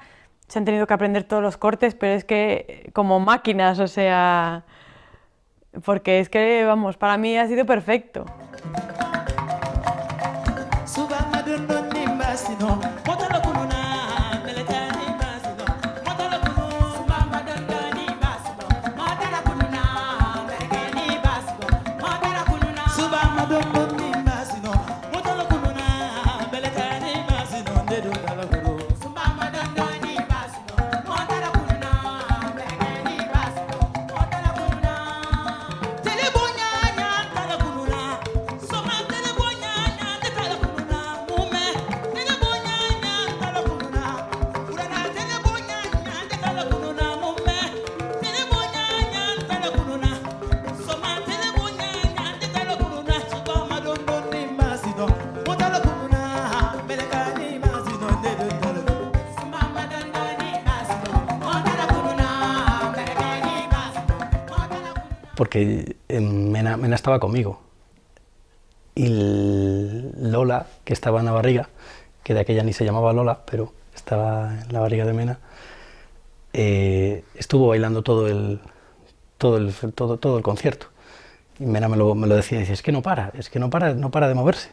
S4: se han tenido que aprender todos los cortes, pero es que como máquinas, o sea, porque es que, vamos, para mí ha sido perfecto.
S8: Porque Mena estaba conmigo y Lola, que estaba en la barriga, que de aquella ni se llamaba Lola, pero estaba en la barriga de Mena, estuvo bailando todo el concierto. Y Mena me lo decía, dice, es que no para de moverse.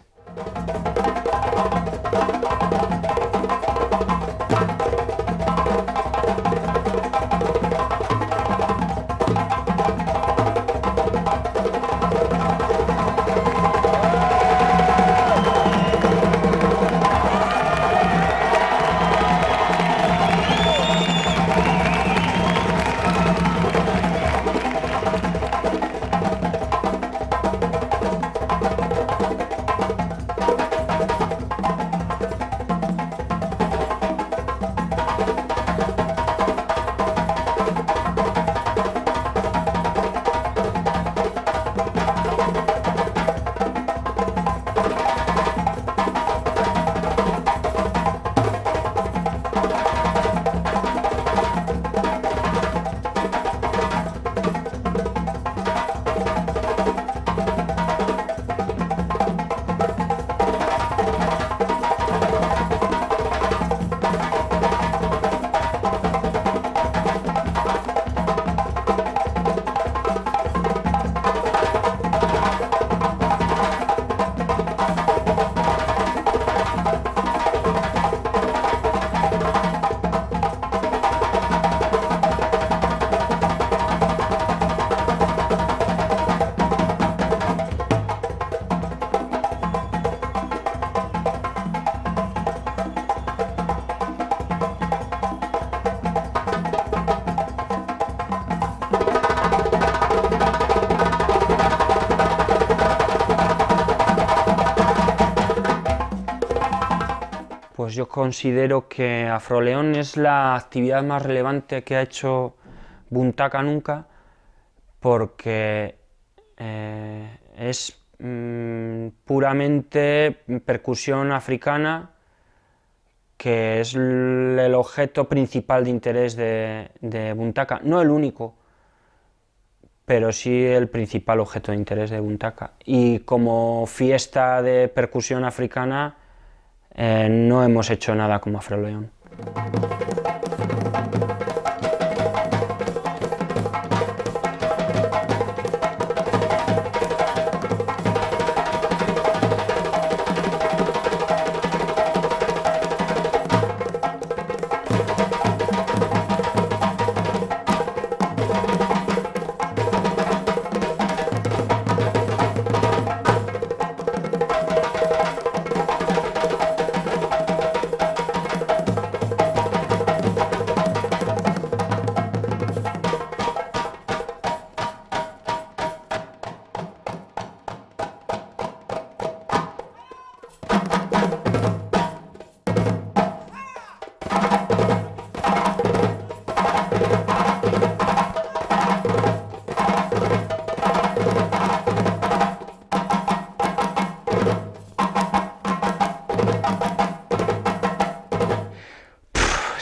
S14: Pues yo considero que Afroleón es la actividad más relevante que ha hecho Buntaka nunca, porque es puramente percusión africana, que es el objeto principal de interés de Buntaka. No el único, pero sí el principal objeto de interés de Buntaka. Y como fiesta de percusión africana, no hemos hecho nada como Afroleón.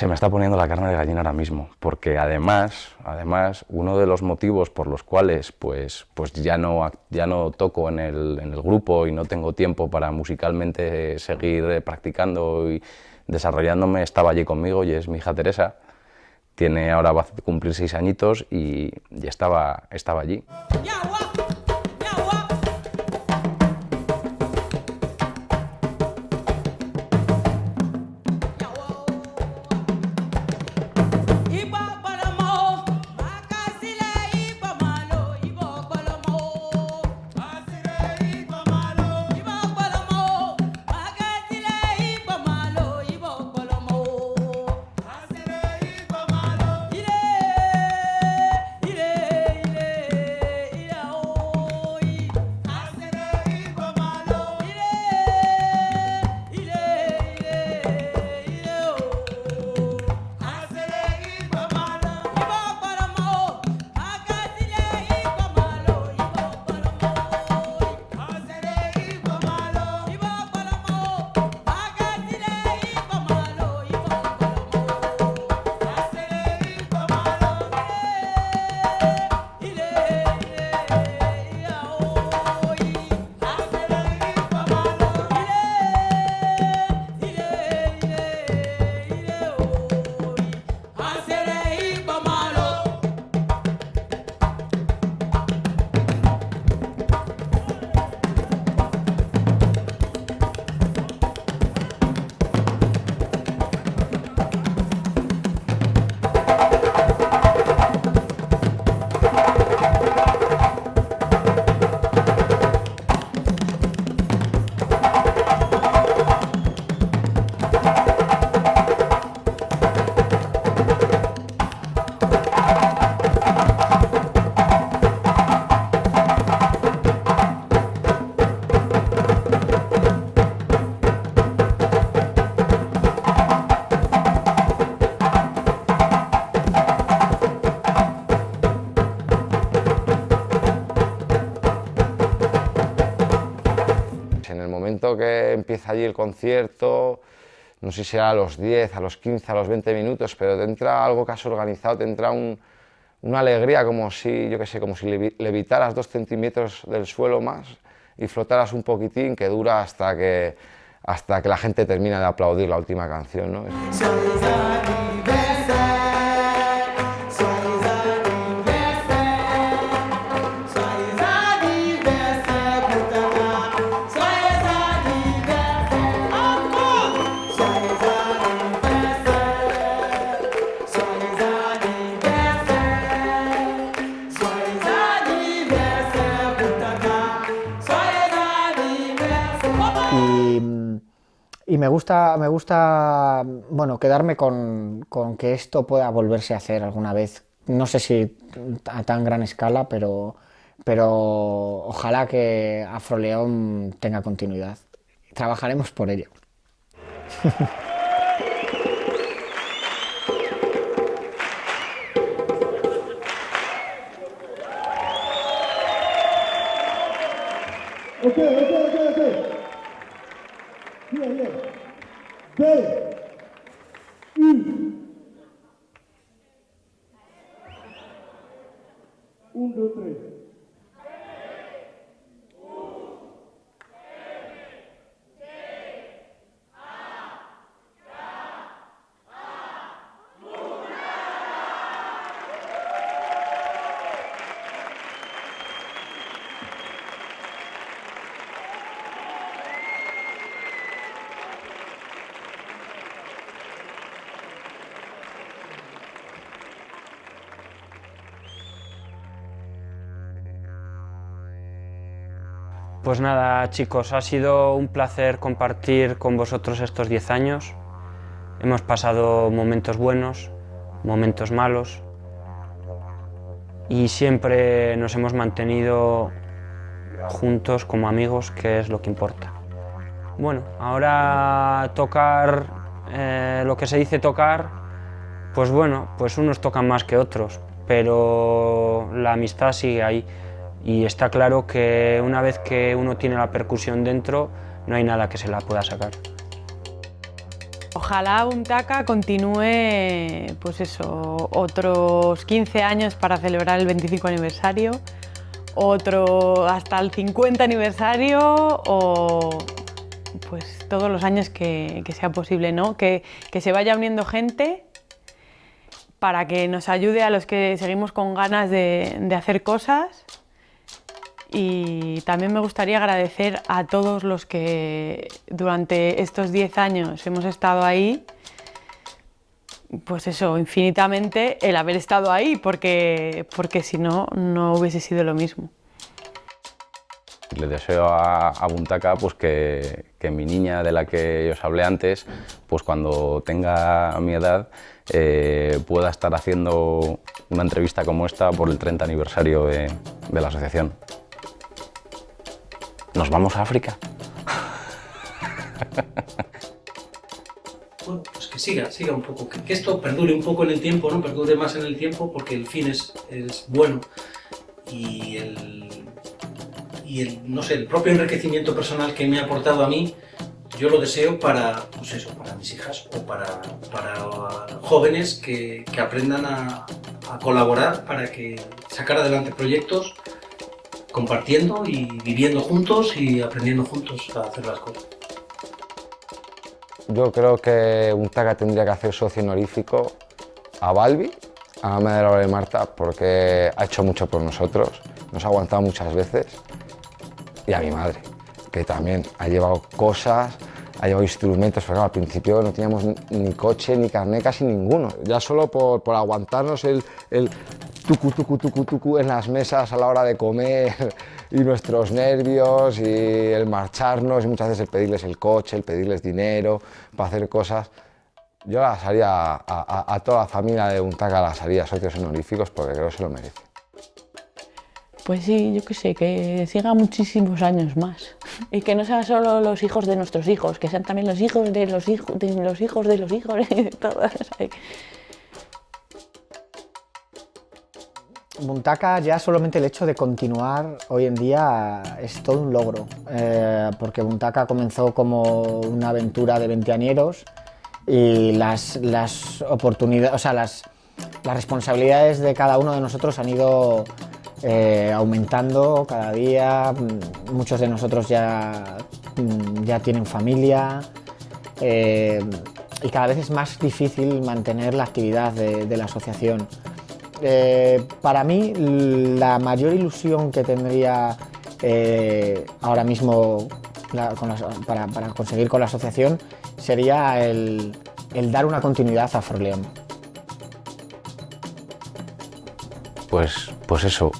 S13: Se me está poniendo la carne de gallina ahora mismo, porque además, uno de los motivos por los cuales pues ya no toco en el grupo y no tengo tiempo para musicalmente seguir practicando y desarrollándome, estaba allí conmigo y es mi hija Teresa. Ahora va a cumplir 6 añitos y estaba allí. Que empieza allí el concierto, no sé si será a los 10, a los 15, a los 20 minutos, pero te entra algo que has organizado, te entra una alegría como si, yo qué sé, como si levitaras 2 centímetros del suelo más y flotaras un poquitín, que dura hasta que la gente termina de aplaudir la última canción, ¿no?
S10: Y me gusta bueno, quedarme con que esto pueda volverse a hacer alguna vez. No sé si a tan gran escala, pero ojalá que Afroleón tenga continuidad. Trabajaremos por ello.
S16: Okay. Bien. 2, 1. 1, 2, 3.
S14: Pues nada, chicos, ha sido un placer compartir con vosotros estos 10 años. Hemos pasado momentos buenos, momentos malos y siempre nos hemos mantenido juntos como amigos, que es lo que importa. Bueno, ahora tocar, lo que se dice tocar, pues bueno, pues unos tocan más que otros, pero la amistad sigue ahí. Y está claro que una vez que uno tiene la percusión dentro, no hay nada que se la pueda sacar.
S4: Ojalá ojalá Buntaka continúe, pues eso, otros 15 años para celebrar el 25 aniversario, otro hasta el 50 aniversario o pues todos los años que sea posible, ¿no? Que se vaya uniendo gente para que nos ayude a los que seguimos con ganas de hacer cosas. Y también me gustaría agradecer a todos los que durante estos 10 años hemos estado ahí, pues eso, infinitamente el haber estado ahí, porque si no, no hubiese sido lo mismo.
S17: Le deseo a Buntaka pues que mi niña, de la que os hablé antes, pues cuando tenga mi edad pueda estar haciendo una entrevista como esta por el 30 aniversario de la asociación. ¿Nos vamos a África?
S5: Bueno, pues que siga un poco, que esto perdure un poco en el tiempo, ¿no? Perdure más en el tiempo, porque el fin es bueno y no sé, el propio enriquecimiento personal que me ha aportado a mí, yo lo deseo para, pues eso, para mis hijas o para jóvenes que aprendan a colaborar para que sacar adelante proyectos compartiendo y viviendo juntos y aprendiendo juntos a hacer las cosas.
S13: Yo creo que Buntaka tendría que hacer socio honorífico a Balbi, a la madre de Laura y Marta, porque ha hecho mucho por nosotros, nos ha aguantado muchas veces, y a mi madre, que también ha llevado cosas, ha llevado instrumentos, pero claro, al principio no teníamos ni coche ni carnet, casi ninguno. Ya solo por aguantarnos el tucu en las mesas a la hora de comer y nuestros nervios y el marcharnos y muchas veces el pedirles el coche, el pedirles dinero para hacer cosas. Yo las haría a toda la familia de Buntaka, las haría socios honoríficos porque creo que se lo merece.
S11: Pues sí, yo qué sé, que siga muchísimos años más y que no sean solo los hijos de nuestros hijos, que sean también los hijos de los hijos de los hijos de los hijos y de todos.
S10: Buntaka, ya solamente el hecho de continuar hoy en día es todo un logro, porque Buntaka comenzó como una aventura de veinteañeros y las oportunidades, o sea, las responsabilidades de cada uno de nosotros han ido aumentando cada día. Muchos de nosotros ya tienen familia y cada vez es más difícil mantener la actividad de la asociación. Para mí, la mayor ilusión que tendría ahora mismo para conseguir con la asociación sería el dar una continuidad a Forleón.
S17: Pues eso,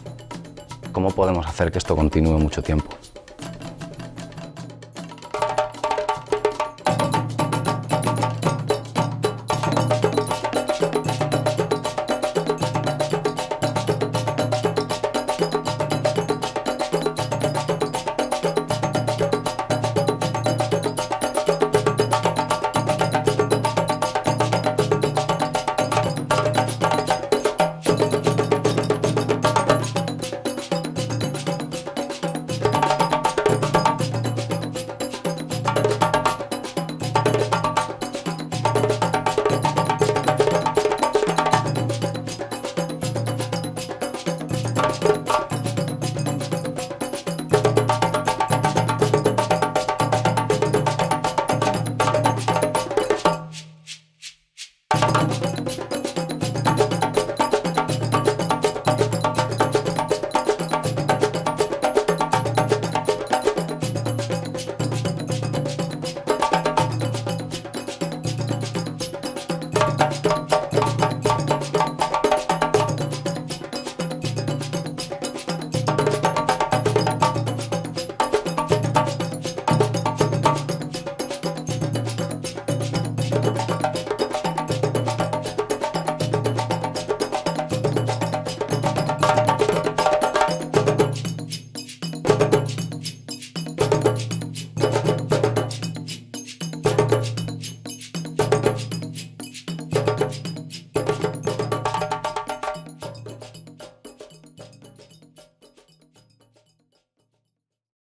S17: ¿cómo podemos hacer que esto continúe mucho tiempo?